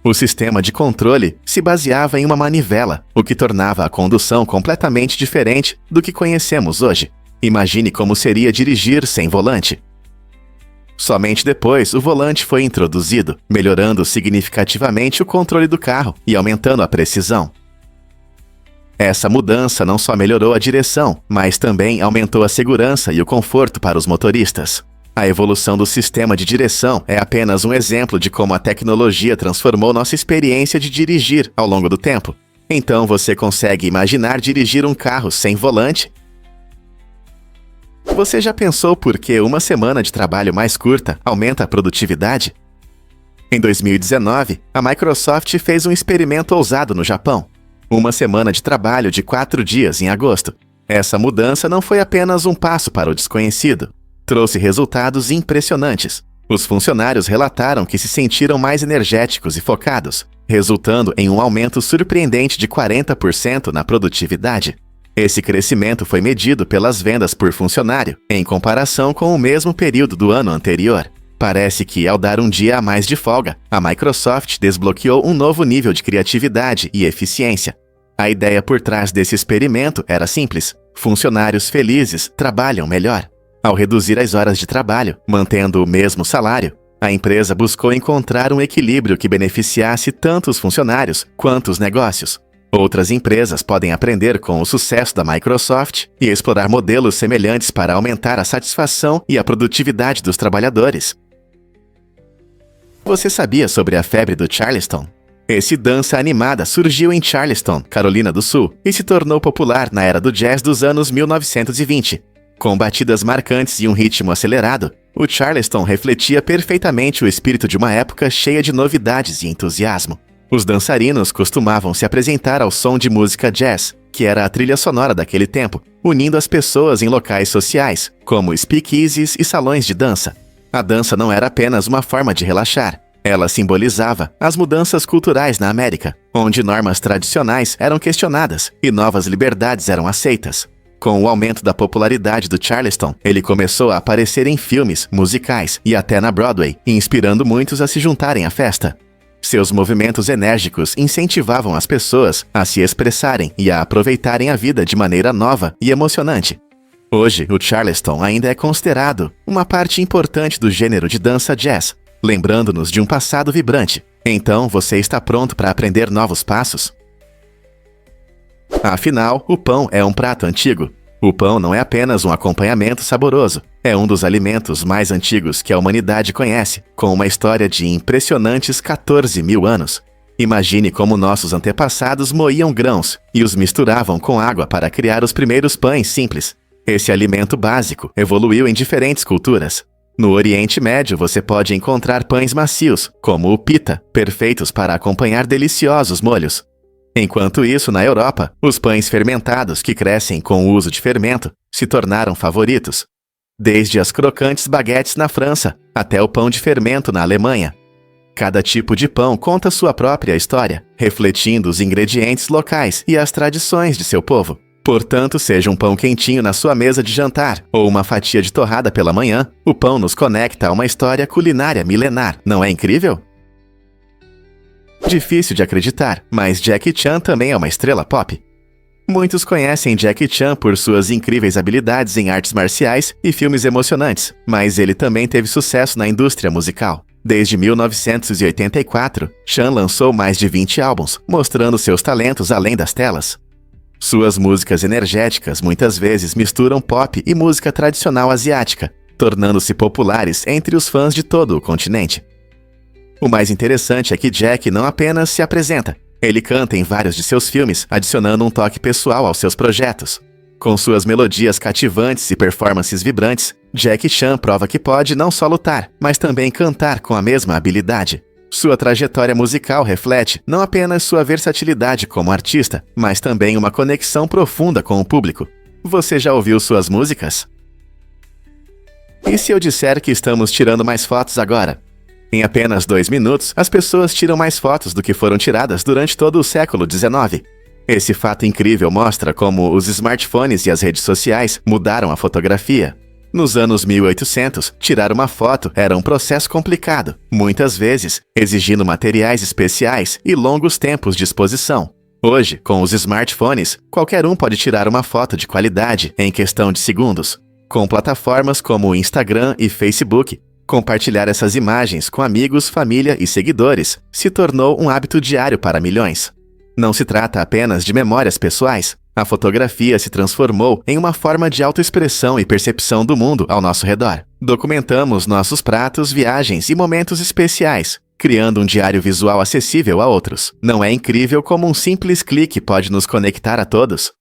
O sistema de controle se baseava em uma manivela, o que tornava a condução completamente diferente do que conhecemos hoje. Imagine como seria dirigir sem volante. Somente depois o volante foi introduzido, melhorando significativamente o controle do carro e aumentando a precisão. Essa mudança não só melhorou a direção, mas também aumentou a segurança e o conforto para os motoristas. A evolução do sistema de direção é apenas um exemplo de como a tecnologia transformou nossa experiência de dirigir ao longo do tempo. Então você consegue imaginar dirigir um carro sem volante? Você já pensou por que uma semana de trabalho mais curta aumenta a produtividade? Em 2019, a Microsoft fez um experimento ousado no Japão. Uma semana de trabalho de 4 dias em agosto. Essa mudança não foi apenas um passo para o desconhecido. Trouxe resultados impressionantes. Os funcionários relataram que se sentiram mais energéticos e focados, resultando em um aumento surpreendente de 40% na produtividade. Esse crescimento foi medido pelas vendas por funcionário, em comparação com o mesmo período do ano anterior. Parece que, ao dar um dia a mais de folga, a Microsoft desbloqueou um novo nível de criatividade e eficiência. A ideia por trás desse experimento era simples: funcionários felizes trabalham melhor. Ao reduzir as horas de trabalho, mantendo o mesmo salário, a empresa buscou encontrar um equilíbrio que beneficiasse tanto os funcionários quanto os negócios. Outras empresas podem aprender com o sucesso da Microsoft e explorar modelos semelhantes para aumentar a satisfação e a produtividade dos trabalhadores. Você sabia sobre a febre do Charleston? Esse dança animada surgiu em Charleston, Carolina do Sul, e se tornou popular na era do jazz dos anos 1920. Com batidas marcantes e um ritmo acelerado, o Charleston refletia perfeitamente o espírito de uma época cheia de novidades e entusiasmo. Os dançarinos costumavam se apresentar ao som de música jazz, que era a trilha sonora daquele tempo, unindo as pessoas em locais sociais, como speakeasies e salões de dança. A dança não era apenas uma forma de relaxar. Ela simbolizava as mudanças culturais na América, onde normas tradicionais eram questionadas e novas liberdades eram aceitas. Com o aumento da popularidade do Charleston, ele começou a aparecer em filmes, musicais e até na Broadway, inspirando muitos a se juntarem à festa. Seus movimentos enérgicos incentivavam as pessoas a se expressarem e a aproveitarem a vida de maneira nova e emocionante. Hoje, o Charleston ainda é considerado uma parte importante do gênero de dança jazz, lembrando-nos de um passado vibrante. Então, você está pronto para aprender novos passos? Afinal, o pão é um prato antigo. O pão não é apenas um acompanhamento saboroso, é um dos alimentos mais antigos que a humanidade conhece, com uma história de impressionantes 14 mil anos. Imagine como nossos antepassados moíam grãos e os misturavam com água para criar os primeiros pães simples. Esse alimento básico evoluiu em diferentes culturas. No Oriente Médio você pode encontrar pães macios, como o pita, perfeitos para acompanhar deliciosos molhos. Enquanto isso, na Europa, os pães fermentados que crescem com o uso de fermento se tornaram favoritos. Desde as crocantes baguetes na França até o pão de fermento na Alemanha. Cada tipo de pão conta sua própria história, refletindo os ingredientes locais e as tradições de seu povo. Portanto, seja um pão quentinho na sua mesa de jantar ou uma fatia de torrada pela manhã, o pão nos conecta a uma história culinária milenar, não é incrível? Difícil de acreditar, mas Jackie Chan também é uma estrela pop. Muitos conhecem Jackie Chan por suas incríveis habilidades em artes marciais e filmes emocionantes, mas ele também teve sucesso na indústria musical. Desde 1984, Chan lançou mais de 20 álbuns, mostrando seus talentos além das telas. Suas músicas energéticas muitas vezes misturam pop e música tradicional asiática, tornando-se populares entre os fãs de todo o continente. O mais interessante é que Jack não apenas se apresenta, ele canta em vários de seus filmes, adicionando um toque pessoal aos seus projetos. Com suas melodias cativantes e performances vibrantes, Jackie Chan prova que pode não só lutar, mas também cantar com a mesma habilidade. Sua trajetória musical reflete não apenas sua versatilidade como artista, mas também uma conexão profunda com o público. Você já ouviu suas músicas? E se eu disser que estamos tirando mais fotos agora? Em apenas 2 minutos, as pessoas tiram mais fotos do que foram tiradas durante todo o século XIX. Esse fato incrível mostra como os smartphones e as redes sociais mudaram a fotografia. Nos anos 1800, tirar uma foto era um processo complicado, muitas vezes exigindo materiais especiais e longos tempos de exposição. Hoje, com os smartphones, qualquer um pode tirar uma foto de qualidade em questão de segundos. Com plataformas como o Instagram e Facebook, compartilhar essas imagens com amigos, família e seguidores se tornou um hábito diário para milhões. Não se trata apenas de memórias pessoais. A fotografia se transformou em uma forma de autoexpressão e percepção do mundo ao nosso redor. Documentamos nossos pratos, viagens e momentos especiais, criando um diário visual acessível a outros. Não é incrível como um simples clique pode nos conectar a todos?